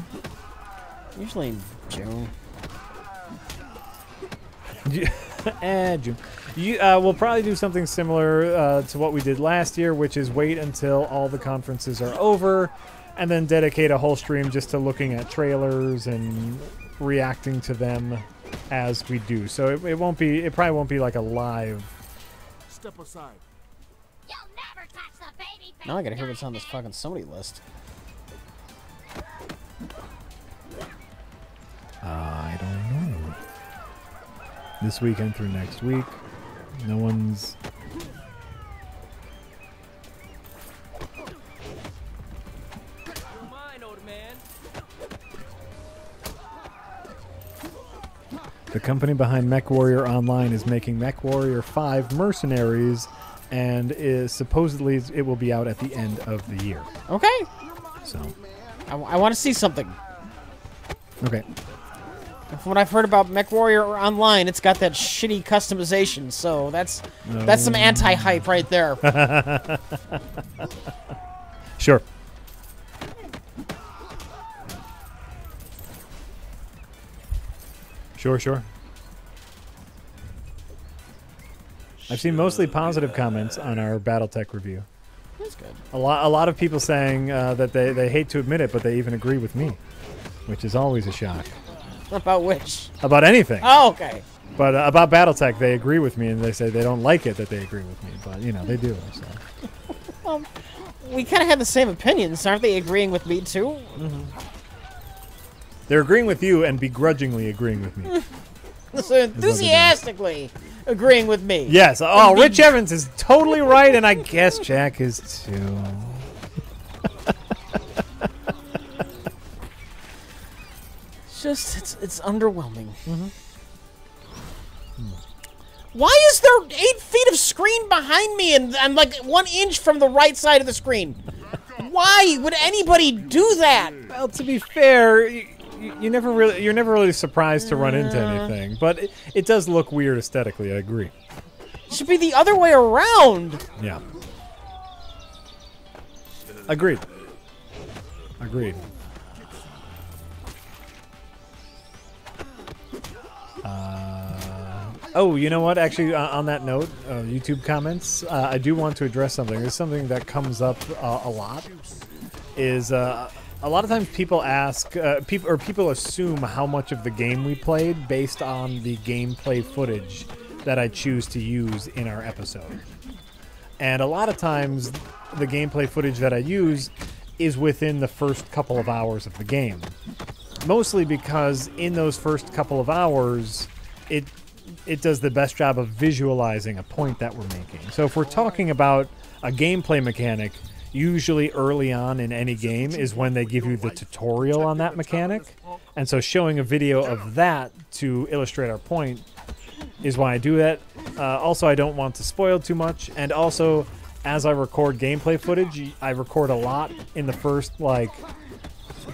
Usually in June. June. We'll probably do something similar to what we did last year, which is wait until all the conferences are over, and then dedicate a whole stream just to looking at trailers and reacting to them as we do. So it probably won't be like a live. Step aside. You'll never touch the baby face. Now I gotta hear what's on this fucking Sony list. I don't know. This weekend through next week. No one's The company behind MechWarrior Online is making MechWarrior 5 Mercenaries, and is supposedly it will be out at the end of the year. Okay. So, I want to see something. okay. From what I've heard about MechWarrior Online, it's got that shitty customization, so that's some anti-hype right there. Sure. Sure. I've seen mostly positive comments on our BattleTech review. That's good. A lot of people saying that they hate to admit it, but they even agree with me, which is always a shock. About which? About anything. Oh, okay. But about BattleTech, they agree with me, and they say they don't like it that they agree with me. But, you know, they do. So. We kind of have the same opinions. Aren't they agreeing with me, too? Mm-hmm. They're agreeing with you and begrudgingly agreeing with me. So enthusiastically agreeing with me. Yes. Oh, Rich Evans is totally right, and I guess Jack is too. It's underwhelming. Why is there 8 feet of screen behind me and I'm like 1 inch from the right side of the screen? Why would anybody do that? Well, to be fair, you're never really surprised to run into anything, but it does look weird aesthetically. I agree. It should be the other way around. Yeah. Agreed. Oh, you know what? Actually, on that note, YouTube comments, I do want to address something. There's something that comes up a lot. Is a lot of times people ask, people assume how much of the game we played based on the gameplay footage that I choose to use in our episode. And a lot of times, the gameplay footage that I use is within the first couple of hours of the game. Mostly because in those first couple of hours, it does the best job of visualizing a point that we're making. So if we're talking about a gameplay mechanic, usually early on in any game is when they give you the tutorial on that mechanic. And so showing a video of that to illustrate our point is why I do that. Also, I don't want to spoil too much. And also, as I record gameplay footage, I record a lot in the first,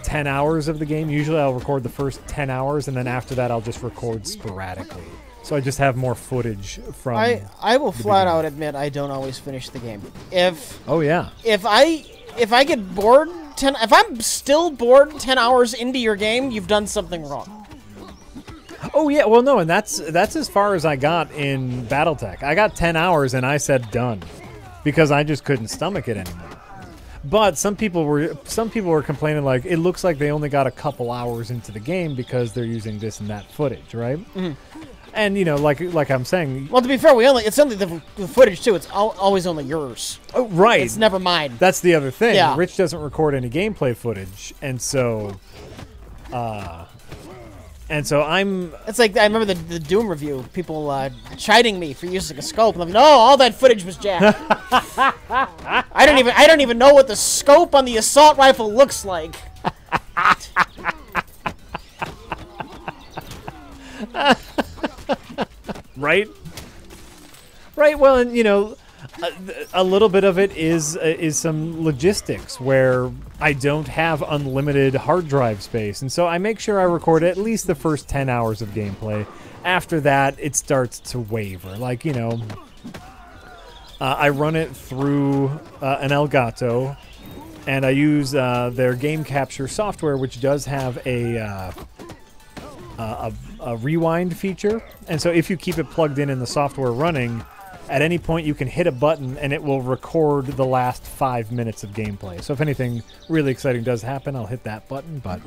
10 hours of the game. Usually I'll record the first 10 hours, and then after that I'll just record sporadically. So I just have more footage from... I will flat out admit I don't always finish the game. Oh, yeah. If I get bored, if I'm still bored 10 hours into your game, you've done something wrong. Oh, yeah. Well, no, and that's as far as I got in BattleTech. I got 10 hours, and I said done. Because I just couldn't stomach it anymore. But some people were complaining like it looks like they only got a couple hours into the game because they're using this and that footage, right? Mm-hmm. And you know, like I'm saying. Well, to be fair, it's only the footage too. It's always only yours. Oh, right. It's never mine. That's the other thing. Yeah. Rich doesn't record any gameplay footage, and so I'm... It's like, I remember the Doom review, people chiding me for using a scope, and I'm like, no, all that footage was jacked. I don't even know what the scope on the assault rifle looks like. Right? Right, well, and you know, a little bit of it is some logistics where I don't have unlimited hard drive space, and so I make sure I record at least the first 10 hours of gameplay. After that, it starts to waver. Like, you know, I run it through an Elgato, and I use their game capture software, which does have a rewind feature. And so if you keep it plugged in the software running, at any point you can hit a button and it will record the last 5 minutes of gameplay. So if anything really exciting does happen, I'll hit that button, but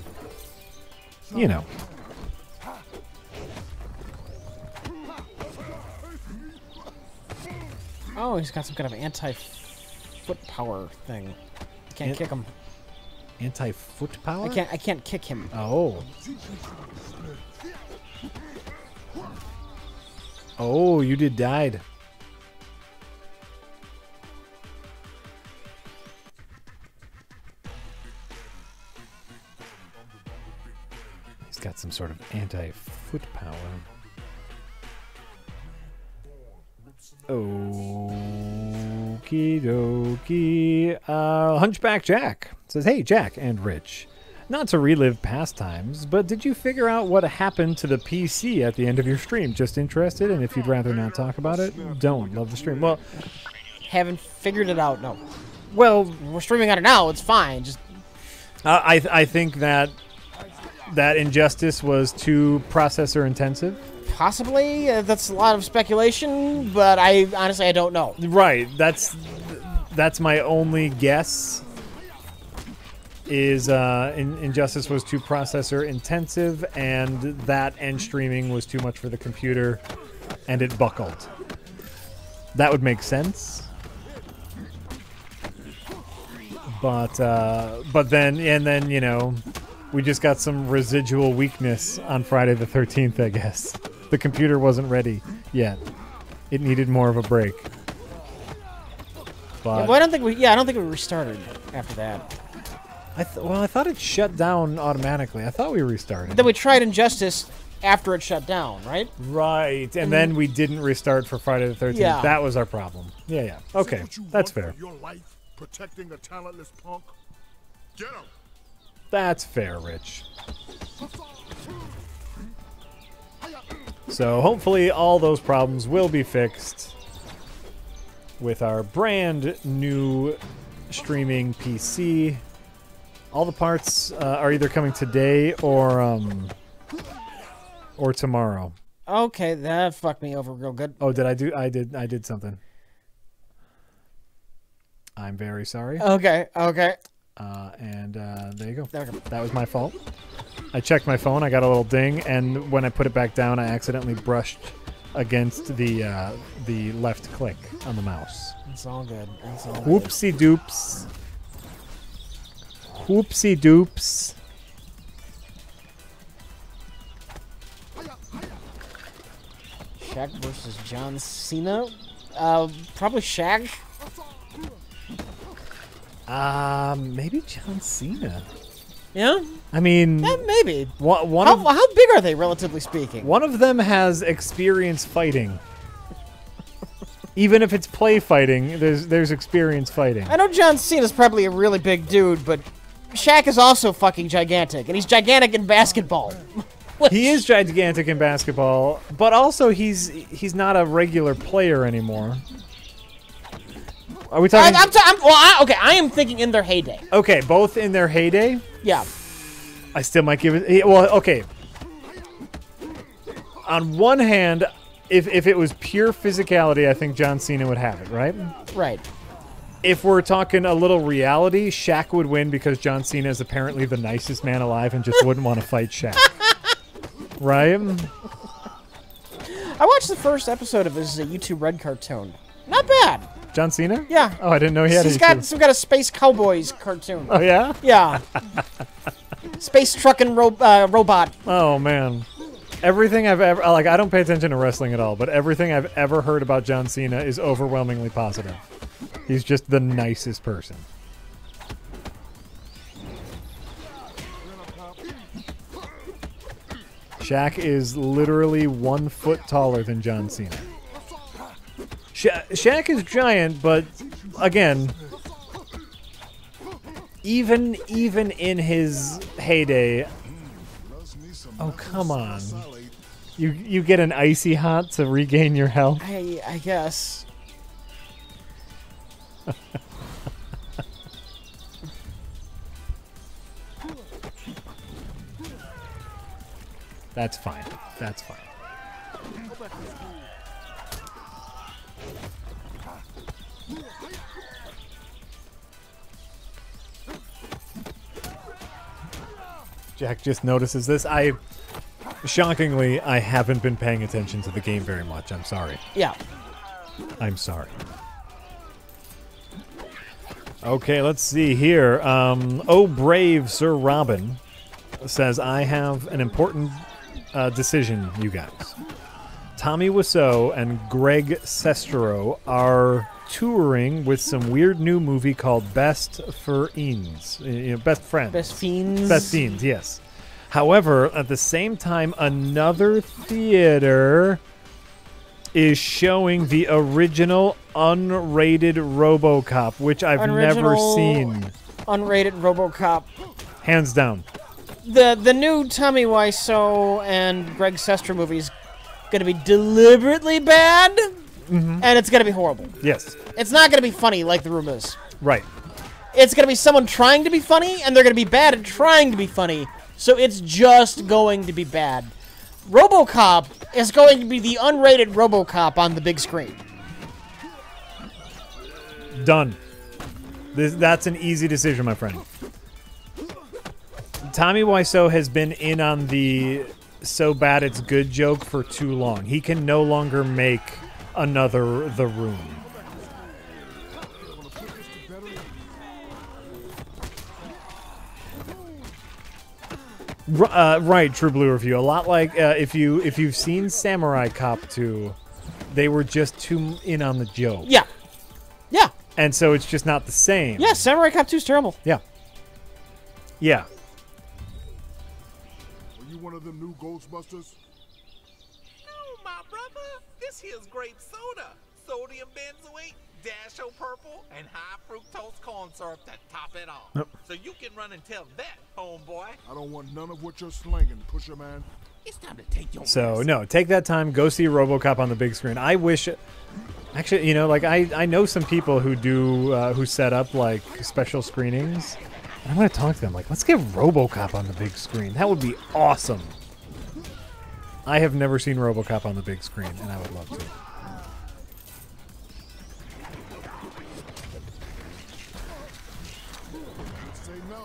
you know. Oh, he's got some kind of anti-foot power thing. Can't kick him. Anti-foot power? I can't kick him. Oh. Oh, you died. He's got some sort of anti-foot power. Okie dokie. Hunchback Jack says, "Hey, Jack and Rich. Not to relive past times, but did you figure out what happened to the PC at the end of your stream? Just interested, and if you'd rather not talk about it, don't. Love the stream." Well, Haven't figured it out. No. well, We're streaming on it now. It's fine. Just I think that Injustice was too processor intensive. possibly. That's a lot of speculation, but I honestly I don't know. Right. That's my only guess. Is Injustice was too processor intensive, and that end streaming was too much for the computer, and it buckled. That would make sense. But then you know, we just got some residual weakness on Friday the 13th, I guess. The computer wasn't ready yet. It needed more of a break. But Well, I don't think we restarted after that. I thought it shut down automatically. I thought we restarted. Then we tried Injustice after it shut down, right? Right, and then we didn't restart for Friday the 13th. Yeah. That was our problem. Yeah. Okay, What you that's want fair. for Your life protecting a talentless punk. Get him. That's fair, Rich. So hopefully all those problems will be fixed with our brand new streaming PC. All the parts are either coming today or tomorrow. Okay, that fucked me over real good. Oh, I did something. I'm very sorry. Okay. And there you go. There we go. That was my fault. I checked my phone. I got a little ding, and when I put it back down, I accidentally brushed against the left click on the mouse. It's all good. It's all good. Whoopsie doops. Whoopsie doops. Shaq versus John Cena. Probably Shaq. Maybe John Cena. Yeah, I mean, maybe. one How big are they, relatively speaking? one of them has experience fighting. Even if it's play fighting, there's experience fighting. I know John Cena's probably a really big dude, but Shaq is also fucking gigantic, and he's gigantic in basketball. He is gigantic in basketball, but also he's not a regular player anymore. Are we talking? I am thinking in their heyday. Okay, both in their heyday. Yeah. I still might give it. Well, okay. On one hand, if it was pure physicality, I think John Cena would have it, right? Right. If we're talking a little reality, Shaq would win because John Cena is apparently the nicest man alive and just wouldn't want to fight Shaq. Right? I watched the first episode of his YouTube Red cartoon. Not bad. John Cena? Yeah. Oh, I didn't know he had He's a got YouTube. some kind of Space Cowboys cartoon. Oh, yeah? Yeah. Space trucking robot. Oh, man. Everything I've ever... Like, I don't pay attention to wrestling at all, but everything I've ever heard about John Cena is overwhelmingly positive. He's just the nicest person. Shaq is literally 1 foot taller than John Cena. Shaq is giant, but again, even in his heyday, oh come on, you get an icy hot to regain your health. I guess. That's fine. That's fine. Jack just notices this. Shockingly, I haven't been paying attention to the game very much. I'm sorry. Yeah. I'm sorry. Okay, let's see here. Oh, brave Sir Robin says, I have an important decision, you guys. Tommy Wiseau and Greg Sestero are touring with some weird new movie called Best Friends. Best Friends. Best Fiends. Best Fiends, yes. However, at the same time, another theater is showing the original unrated RoboCop, which I've never seen. Unrated RoboCop. Hands down. The new Tommy Wiseau and Greg Sestero movie is going to be deliberately bad, and it's going to be horrible. Yes. It's not going to be funny like The Room is. Right. It's going to be someone trying to be funny, and they're going to be bad at trying to be funny, so it's just going to be bad. RoboCop is going to be the unrated RoboCop on the big screen. Done. That's an easy decision, my friend. Tommy Wiseau has been in on the so bad it's good joke for too long. He can no longer make another The Room. Right, True Blue Review. A lot like if you've seen Samurai Cop 2, they were just too in on the joke. Yeah. Yeah. And so it's just not the same. Yeah, Samurai Cop 2 is terrible. Yeah. Yeah. Are you one of them new Ghostbusters? No, my brother. This here's grape soda. Sodium benzoate, dash o' purple, and high fructose corn syrup to top it off. Yep. So you can run and tell that, homeboy. I don't want none of what you're slinging, Pusher Man. It's time to take your So, no, take that time, go see RoboCop on the big screen. I wish... Actually, you know, like, I know some people who do, who set up, like, special screenings. And I'm going to talk to them, like, let's get RoboCop on the big screen. That would be awesome. I have never seen RoboCop on the big screen, and I would love to. Say no.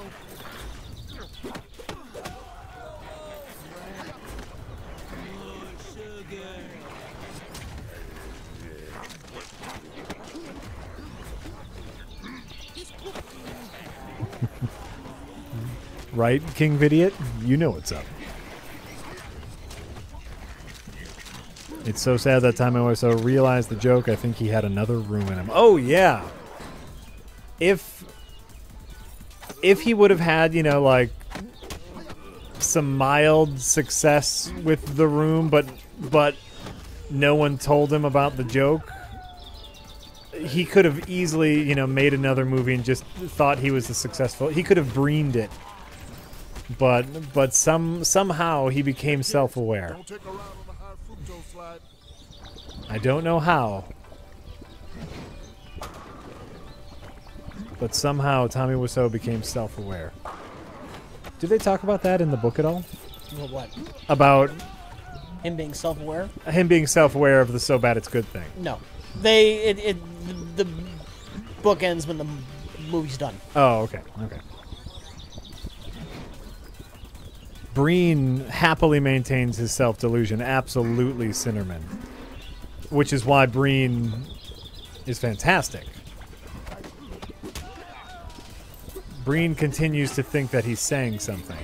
Right, King Vidiot? You know what's up. It's so sad that time I was realized the joke. I think he had another room in him. Oh, yeah. If he would have had, you know, like, some mild success with the room, but no one told him about the joke, he could have easily, you know, made another movie and just thought he was the successful. He could have breened it. But somehow he became self-aware. Don't take a ride on the high fructose slide. I don't know how. But somehow Tommy Wiseau became self-aware. Did they talk about that in the book at all? Well, what? About Him being self-aware? him being self-aware of the so bad it's good thing. No. The book ends when the movie's done. Oh, okay. Okay. Breen happily maintains his self-delusion. Absolutely, Sinnerman. Which is why Breen is fantastic. Breen continues to think that he's saying something.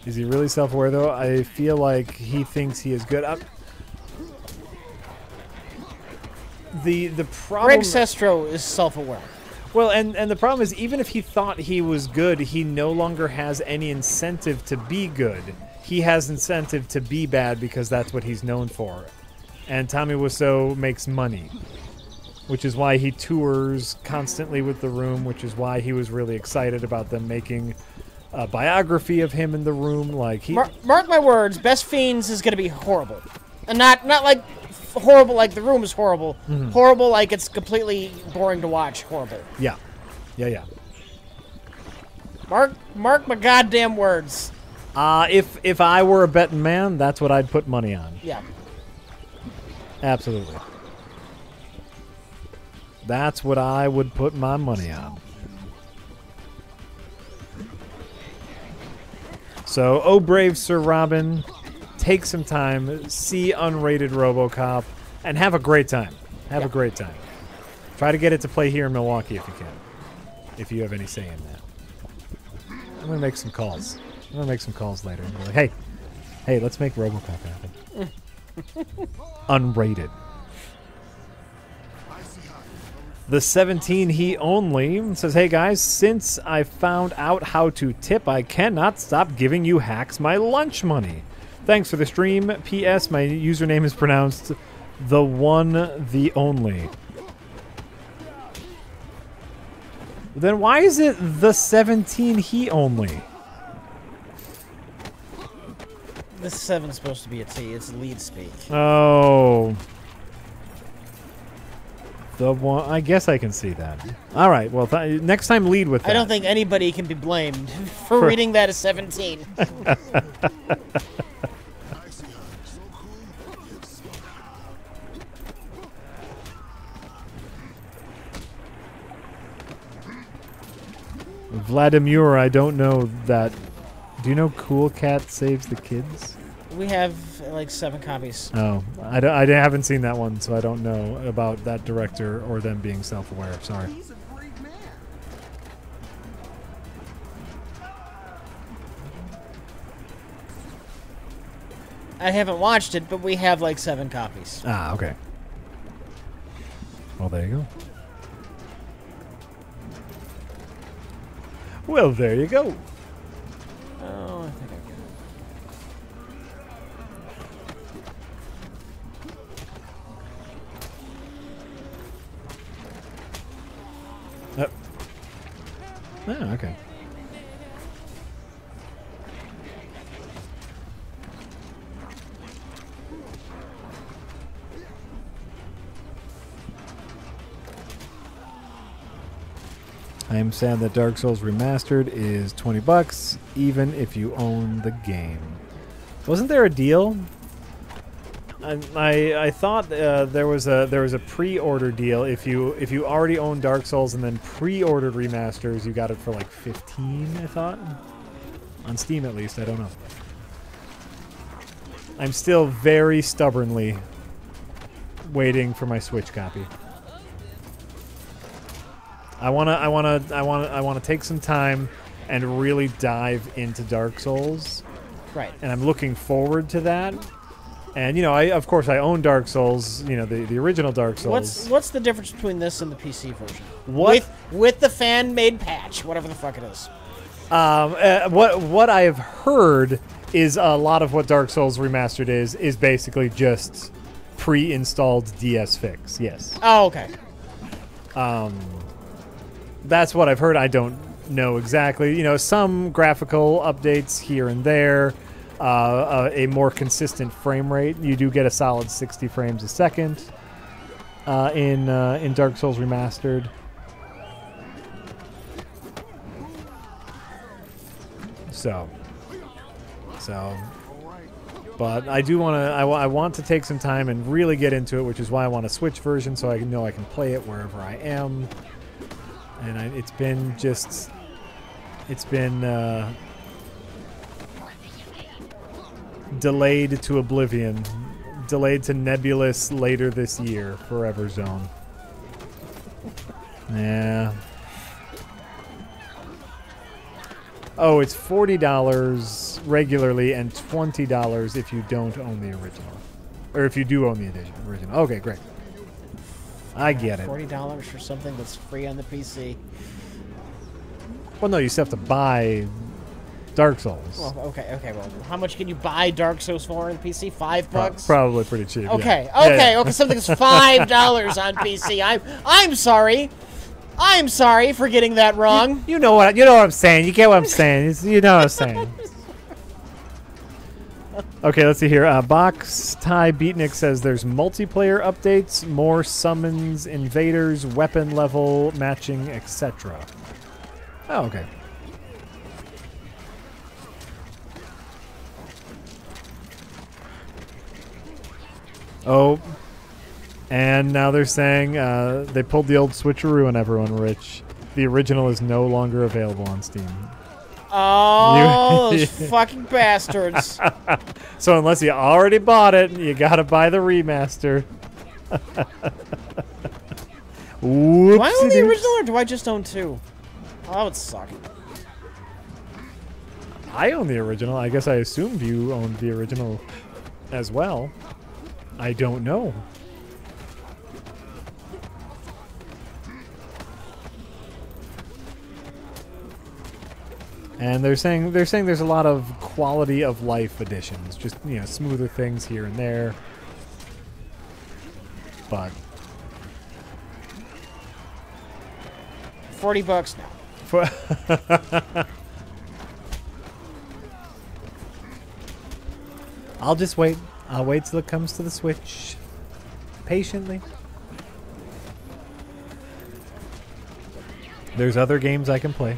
Is he really self-aware, though? I feel like he thinks he is good. The problem... Greg Sestero is self-aware. Well, and the problem is, even if he thought he was good, he no longer has any incentive to be good. He has incentive to be bad because that's what he's known for. And Tommy Wiseau makes money, which is why he tours constantly with The Room, which is why he was really excited about them making a biography of him in The Room. Like he, mark my words, Best Fiends is going to be horrible. And not like horrible like The Room is horrible. Mm-hmm. Horrible like it's completely boring to watch. Horrible. Yeah. Yeah. Mark my goddamn words. If I were a betting man, that's what I'd put money on. Yeah. Absolutely. That's what I would put my money on. So, oh brave Sir Robin, take some time, see unrated RoboCop, and have a great time. Have a great time. Try to get it to play here in Milwaukee if you can. If you have any say in that. I'm going to make some calls. I'm going to make some calls later. And be like, hey, let's make RoboCop happen. Unrated. Icy hot. A The 17 he only says, "Hey guys, since I found out how to tip, I cannot stop giving you hacks my lunch money. Thanks for the stream. P.S. My username is pronounced the one, the only." Then why is it the 17 he only? This 7's supposed to be a T. It's lead speak. Oh. The one. I guess I can see that. All right. Well, next time lead with that. I don't think anybody can be blamed for reading that as 17. Vladimir, I don't know that. Do you know Cool Cat Saves the Kids? We have like 7 copies. Oh, I haven't seen that one, so I don't know about that director or them being self-aware. Sorry. He's a great man. I haven't watched it, but we have like 7 copies. Ah, okay. Well, there you go. Well, there you go. Oh, I think I Oh, okay. I am sad that Dark Souls Remastered is $20, even if you own the game. Wasn't there a deal? I thought there was a pre-order deal. If you already own Dark Souls and then pre-ordered remasters, you got it for like $15. I thought, on Steam at least. I don't know. I'm still very stubbornly waiting for my Switch copy. I wanna take some time and really dive into Dark Souls. Right. And I'm looking forward to that. And, you know, of course I own Dark Souls, you know, the original Dark Souls. What's the difference between this and the PC version? What? With the fan-made patch, whatever the fuck it is. What I have heard is a lot of what Dark Souls Remastered is basically just pre-installed DS fix. Yes. Oh, okay. That's what I've heard. I don't know exactly. You know, some graphical updates here and there. A more consistent frame rate. You do get a solid 60 frames a second in Dark Souls Remastered. So, but I do want to. I want to take some time and really get into it, which is why I want a Switch version, so I know I can play it wherever I am. And it's been delayed to oblivion, delayed to nebulous later this year, Forever Zone. Yeah. Oh, it's $40 regularly and $20 if you don't own the original. Or if you do own the original. Okay, great. I get it. $40 for something that's free on the PC. Well, no, you still have to buy Dark Souls. Well, okay. Well, how much can you buy Dark Souls for on the PC? $5? Probably pretty cheap. Okay, yeah. okay. Something's $5 on PC. I'm sorry. I'm sorry for getting that wrong. You know what I'm saying. You get what I'm saying. You know what I'm saying. Okay, let's see here. Box Ty Beatnik says there's multiplayer updates, more summons, invaders, weapon level matching, etc. Oh, okay. Oh, and now they're saying they pulled the old switcheroo on everyone, Rich. The original is no longer available on Steam. Oh, those fucking bastards. So unless you already bought it, you gotta buy the remaster. Do I own the original or do I just own 2? Oh, that would suck. I own the original. I guess I assumed you owned the original as well. I don't know. And they're saying there's a lot of quality of life additions, just smoother things here and there. But $40 now. I'll just wait. I'll wait till it comes to the Switch. Patiently. There's other games I can play.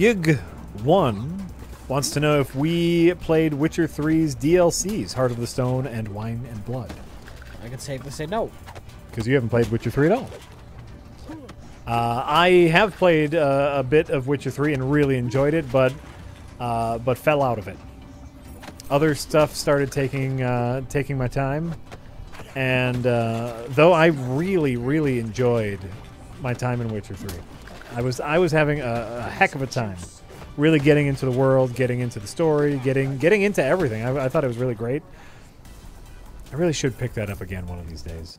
Yig1 wants to know if we played Witcher 3's DLCs, Heart of the Stone and Wine and Blood. I can safely say no. Because you haven't played Witcher 3 at all. I have played a bit of Witcher 3 and really enjoyed it, but fell out of it. Other stuff started taking my time, and though I really enjoyed my time in Witcher 3, I was having a heck of a time, really getting into the world, getting into the story, getting into everything. I thought it was really great. I really should pick that up again one of these days.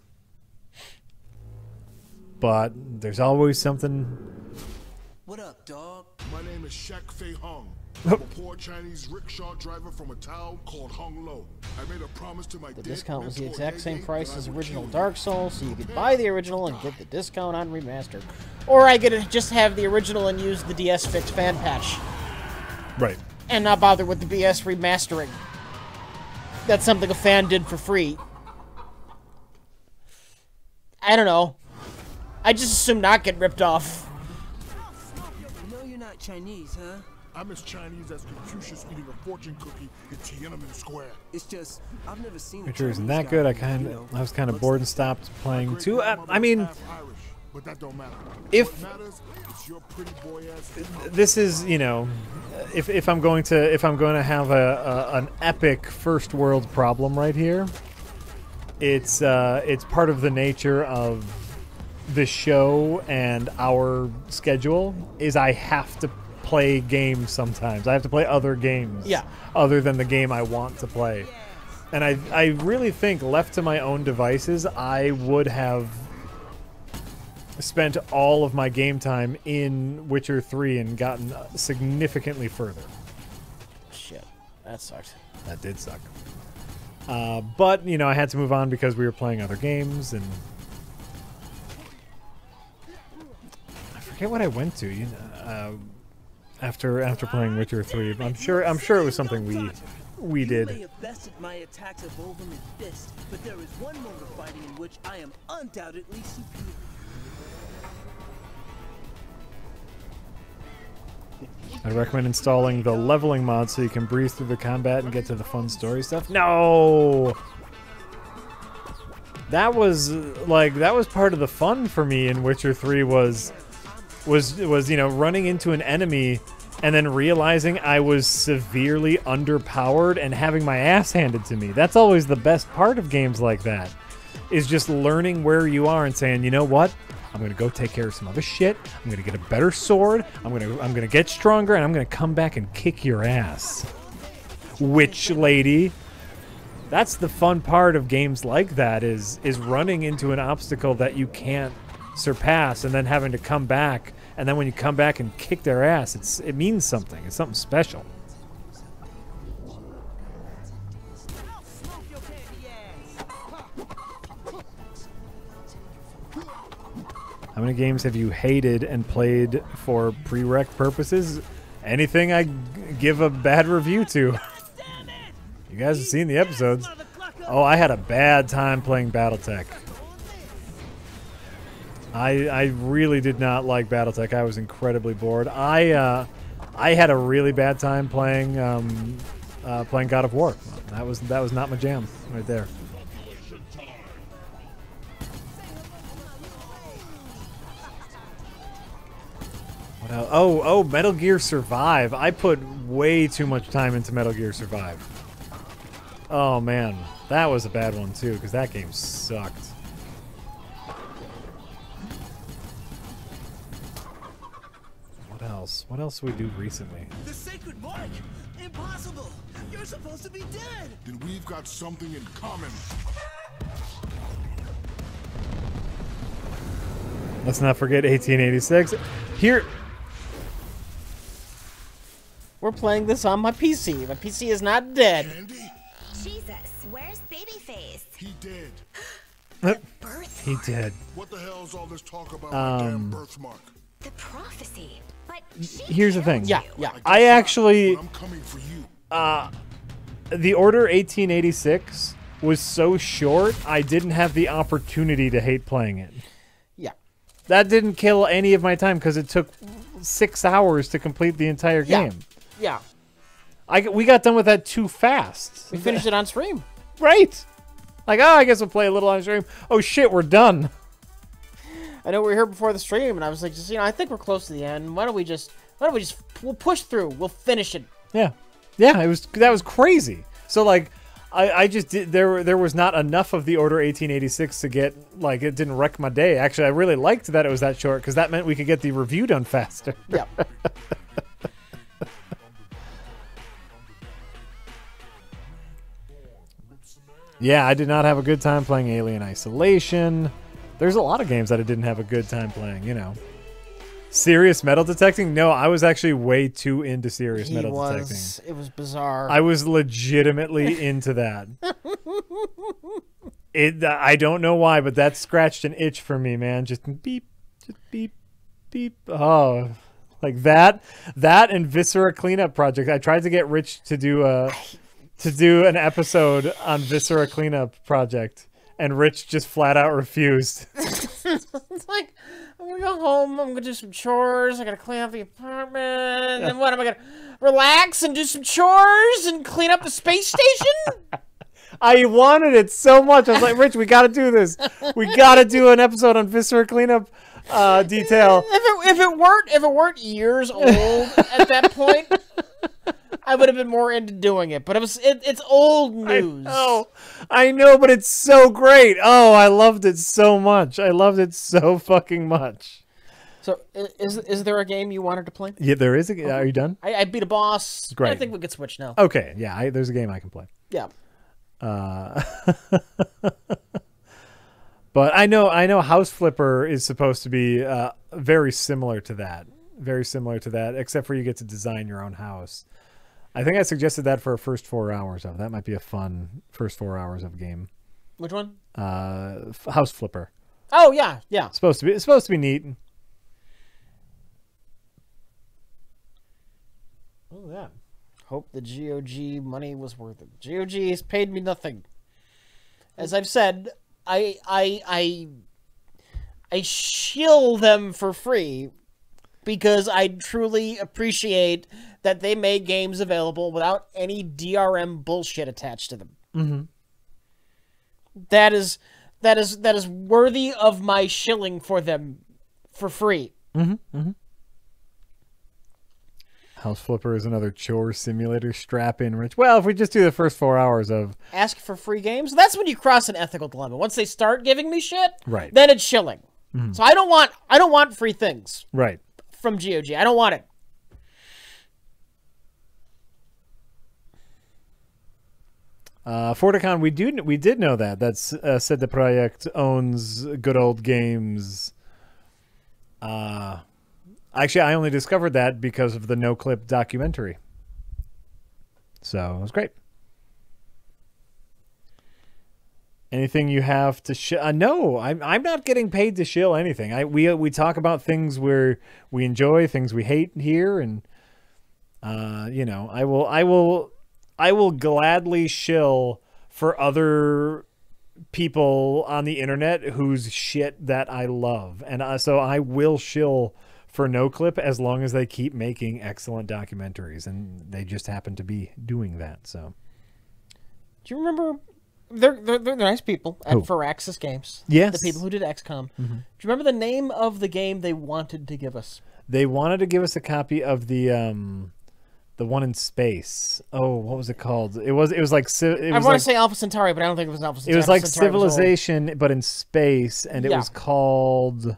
But there's always something. What up, dog? My name is Shaq Fei Hung. I'm a poor Chinese rickshaw driver from a town called Hung Lo. I made a promise to my The discount was the mentor, exact same Yegi, price that I as would original kill Dark Souls, so you could buy the original and get the discount on remastered. Or I could just have the original and use the DS Fix fan patch. Right. And not bother with the BS remastering. That's something a fan did for free. I don't know. I just assume not get ripped off. You know you're not Chinese, huh? I'm as Chinese as Confucius eating a fortune cookie in Tiananmen Square. It's just I've never seen a Witcher isn't Chinese that good. guy, I was kind of bored and stopped playing My too. great-grandmother I mean, was half Irish, but that don't matter. if What matters is your pretty boy ass. this is, if I'm going to have an epic first world problem right here, it's part of the nature of this show and our schedule is I have to play games sometimes. I have to play other games. Yeah. Other than the game I want to play. And I really think left to my own devices, I would have spent all of my game time in Witcher 3 and gotten significantly further. Shit. That sucked. That did suck. But, I had to move on because we were playing other games, and I forget what I went to, after playing Witcher 3. I'm sure it was something we You may did. have bested my attacks of Volvum and Fist, but there is one mode of fighting in which I am undoubtedly superior. I recommend installing the leveling mod so you can breeze through the combat and get to the fun story stuff. No! That was part of the fun for me in Witcher 3 was running into an enemy and then realizing I was severely underpowered and having my ass handed to me. That's always the best part of games like that. Is just learning where you are and saying, you know what? I'm gonna go take care of some other shit. I'm gonna get a better sword. I'm gonna get stronger, and I'm gonna come back and kick your ass, witch lady. That's the fun part of games like that is running into an obstacle that you can't surpass, and then having to come back. And then when you come back and kick their ass, it means something. It's something special. How many games have you hated and played for prereq purposes? Anything I give a bad review to. You guys have seen the episodes. Oh, I had a bad time playing BattleTech. I really did not like BattleTech. I was incredibly bored. I had a really bad time playing God of War. That was not my jam right there. What else? Oh, Metal Gear Survive. I put way too much time into Metal Gear Survive. Oh man, that was a bad one too because that game sucked. else? What else did we do recently? The sacred mark! Impossible! You're supposed to be dead! Then we've got something in common. Let's not forget 1886. Here, We're playing this on my PC. My PC is not dead. Andy? Jesus, where's Babyface? He dead. he did. What the hell's all this talk about my damn birthmark? The prophecy. But Here's the thing. Yeah, yeah. I actually, But I'm coming for you. the Order 1886 was so short, I didn't have the opportunity to hate playing it. Yeah. That didn't kill any of my time because it took 6 hours to complete the entire Yeah. game. Yeah. We got done with that too fast. We finished it on stream. Right. Like, oh, I guess we'll play a little on stream. Oh, shit, we're done. I know we were here before the stream, and I was like, just, I think we're close to the end. We'll push through. We'll finish it. Yeah. Yeah, that was crazy. So, like, I just did, there was not enough of the Order 1886 to get, like, it didn't wreck my day. Actually, I really liked that it was that short, because that meant we could get the review done faster. Yeah. Yeah, I did not have a good time playing Alien Isolation. There's a lot of games that I didn't have a good time playing, you know. Serious metal detecting? No, I was actually way too into serious metal detecting. It was bizarre. I was legitimately into that. I don't know why, but that scratched an itch for me, man. Just beep, beep. Oh, like that and Viscera cleanup project. I tried to get Rich to do an episode on Viscera cleanup project, and Rich just flat out refused. It's like, I'm gonna go home, I'm gonna do some chores, I gotta clean up the apartment, and then what, am I gonna relax and do some chores and clean up the space station? I wanted it so much. I was like, Rich, we gotta do this. We gotta do an episode on Viscera cleanup detail. If it weren't years old at that point, I would have been more into doing it, but it's old news. I know, but it's so great. Oh, I loved it so much. I loved it so fucking much. So, is there a game you wanted to play? Yeah, there is. Are you done? I beat a boss. Great. I think we could switch now. Okay, yeah, there's a game I can play. Yeah. But I know House Flipper is supposed to be very similar to that. Very similar to that, except for you get to design your own house. I think I suggested that for a first 4 hours of. That might be a fun first 4 hours of game. Which one? House Flipper. Oh yeah, yeah. It's supposed to be neat. Oh yeah. Hope the GOG money was worth it. GOG has paid me nothing. As I've said, I shill them for free because I truly appreciate that they made games available without any DRM bullshit attached to them. Mm-hmm. That is worthy of my shilling for them for free. Mm-hmm. Mm-hmm. House Flipper is another chore simulator. Strap in, Rich. Well, if we just do the first 4 hours of ask for free games, that's when you cross an ethical dilemma. Once they start giving me shit, right, then it's shilling. Mm-hmm. So I don't want free things. Right. From GOG. I don't want it. Forticon, we did know that. That's said the project owns Good Old Games. Actually, I only discovered that because of the No Clip documentary. So it was great. Anything you have to no, I'm not getting paid to shill anything. We talk about things where we enjoy, things we hate here, and you know, I will gladly shill for other people on the internet whose shit that I love, and so I will shill for No Clip as long as they keep making excellent documentaries, and they just happen to be doing that. So, do you remember? They're nice people at Firaxis Games. Yes, the people who did XCOM. Mm-hmm. Do you remember the name of the game they wanted to give us? They wanted to give us a copy of the one in space. Oh, what was it called? It was like I want to say Alpha Centauri, but I don't think it was Alpha Centauri. It was like Civilization, but in space, and it was called.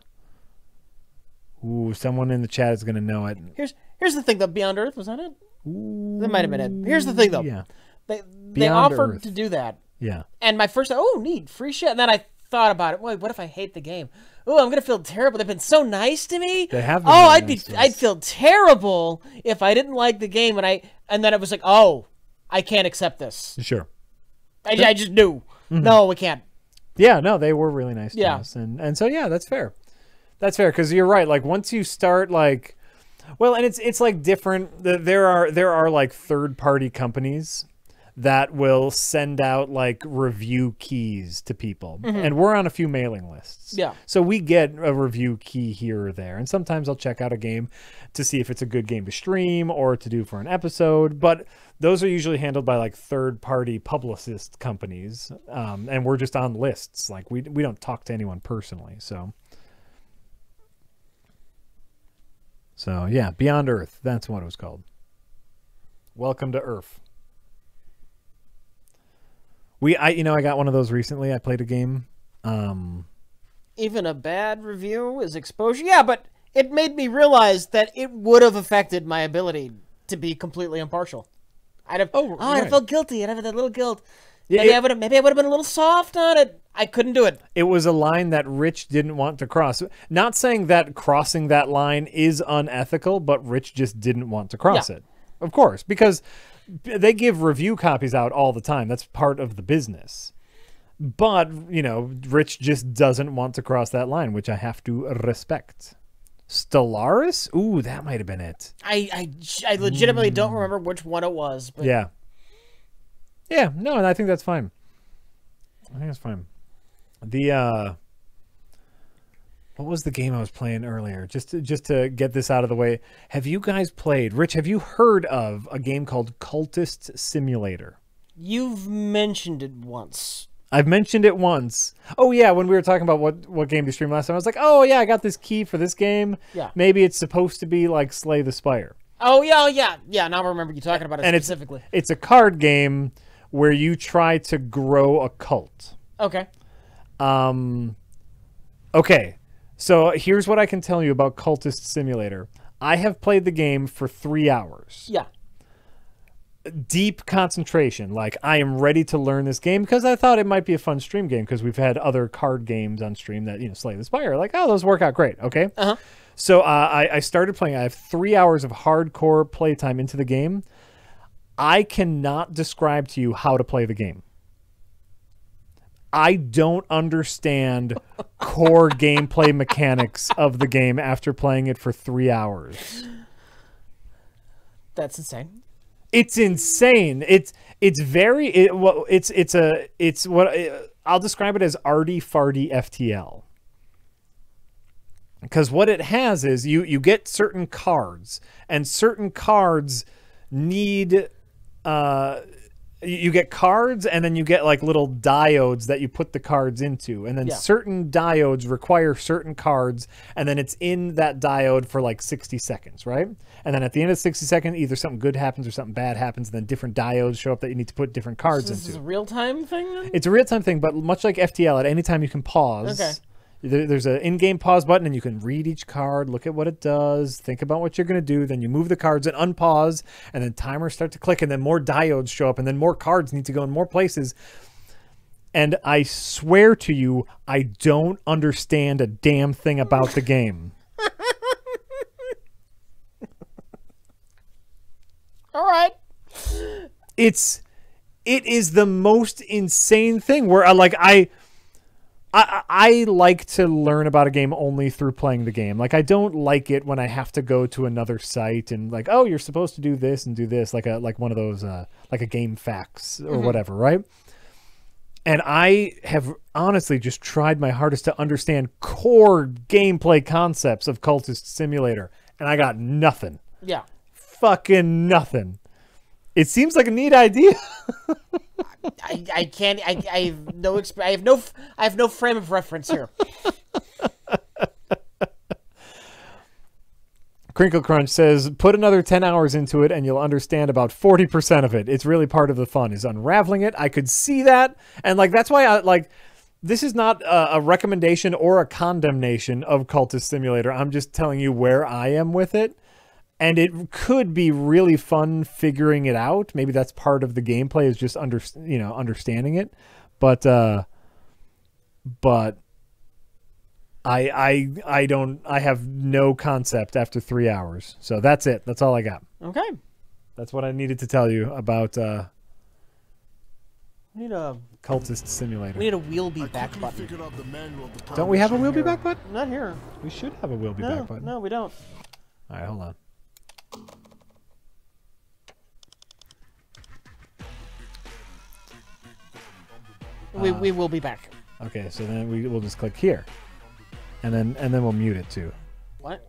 Ooh, someone in the chat is gonna know it. Here's the thing though. Beyond Earth, was that it? That might have been it. Here's the thing though. Yeah. They Beyond offered Earth. to do that. Yeah. And my first, neat, free shit. And then I thought about it. Wait, what if I hate the game? Oh, I'm gonna feel terrible. They've been so nice to me. They have been Oh, really nice, I'd feel terrible if I didn't like the game. And then it was like, oh, I can't accept this. Sure. I just knew. No, we can't. Yeah, no, they were really nice to Yeah. us. And so yeah, that's fair. That's fair, because you're right. Like once you start like, well, and it's like different. There are like third-party companies that will send out like review keys to people, and we're on a few mailing lists. Yeah. So we get a review key here or there, and sometimes I'll check out a game to see if it's a good game to stream or to do for an episode. But those are usually handled by like third-party publicist companies, and we're just on lists. Like we don't talk to anyone personally. So yeah, Beyond Earth. That's what it was called. Welcome to Earth. I got one of those recently. I played a game. Even a bad review is exposure. Yeah, but it made me realize that it would have affected my ability to be completely impartial. I'd have I'd have felt guilty. I'd have that little guilt. Yeah, Maybe I would have been a little soft on it. I couldn't do it. It was a line that Rich didn't want to cross. Not saying that crossing that line is unethical, but Rich just didn't want to cross it. Of course, because they give review copies out all the time. That's part of the business. But, Rich just doesn't want to cross that line, which I have to respect. Stellaris? Ooh, that might have been it. I legitimately don't remember which one it was. But Yeah. Yeah, no, and I think that's fine. I think that's fine. What was the game I was playing earlier? Just to get this out of the way. Have you guys played, Rich, have you heard of a game called Cultist Simulator? You've mentioned it once. I've mentioned it once. Oh, yeah, when we were talking about what game to stream last time, I was like, oh, yeah, I got this key for this game. Yeah. Maybe it's supposed to be like Slay the Spire. Oh, yeah. Yeah, now I remember you talking about it specifically. It's a card game where you try to grow a cult. Okay. Okay, so here's what I can tell you about Cultist Simulator. I have played the game for 3 hours. Yeah. Deep concentration. Like, I am ready to learn this game because I thought it might be a fun stream game because we've had other card games on stream that, Slay the Spire. Like, oh, those work out great, okay? Uh-huh. So I started playing. I have 3 hours of hardcore playtime into the game. I cannot describe to you how to play the game. I don't understand core gameplay mechanics of the game after playing it for 3 hours. That's insane. It's insane. I'll describe it as arty farty FTL. Because what it has is you get certain cards, and certain cards need you get cards, and then you get like little diodes that you put the cards into, and then certain diodes require certain cards, and then it's in that diode for like 60 seconds, right? And then at the end of 60 seconds, either something good happens or something bad happens, and then different diodes show up that you need to put different cards into. This is a real-time thing then? It's a real-time thing, but much like FTL, at any time you can pause. Okay. There's an in-game pause button, and you can read each card, look at what it does, think about what you're going to do, then you move the cards and unpause, and then timers start to click, and then more diodes show up, and then more cards need to go in more places. And I swear to you, I don't understand a damn thing about the game. All right. It is the most insane thing where I like to learn about a game only through playing the game. Like, I don't like it when I have to go to another site and like, oh, you're supposed to do this and do this, like one of those like a game facts or whatever, right? And I have honestly just tried my hardest to understand core gameplay concepts of Cultist Simulator, and I got nothing. Yeah. Fucking nothing. It seems like a neat idea. I can't. I have no frame of reference here. Crinkle Crunch says, put another 10 hours into it and you'll understand about 40% of it. It's really part of the fun is unraveling it. I could see that. And like, that's why This is not a recommendation or a condemnation of Cultist Simulator. I'm just telling you where I am with it. And it could be really fun figuring it out. Maybe that's part of the gameplay, is just understanding it. But I have no concept after 3 hours. So that's it. That's all I got. Okay. That's what I needed to tell you about We need a Cultist Simulator. we need a wheel be back button. Figured out the manual of the Don't we have a wheel be here. back button? Not here. We should have a wheel be back button. No, we don't. All right, hold on. We will be back. Okay, so then we'll just click here, and then we'll mute it too. What?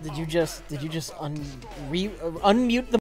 Did you just unmute the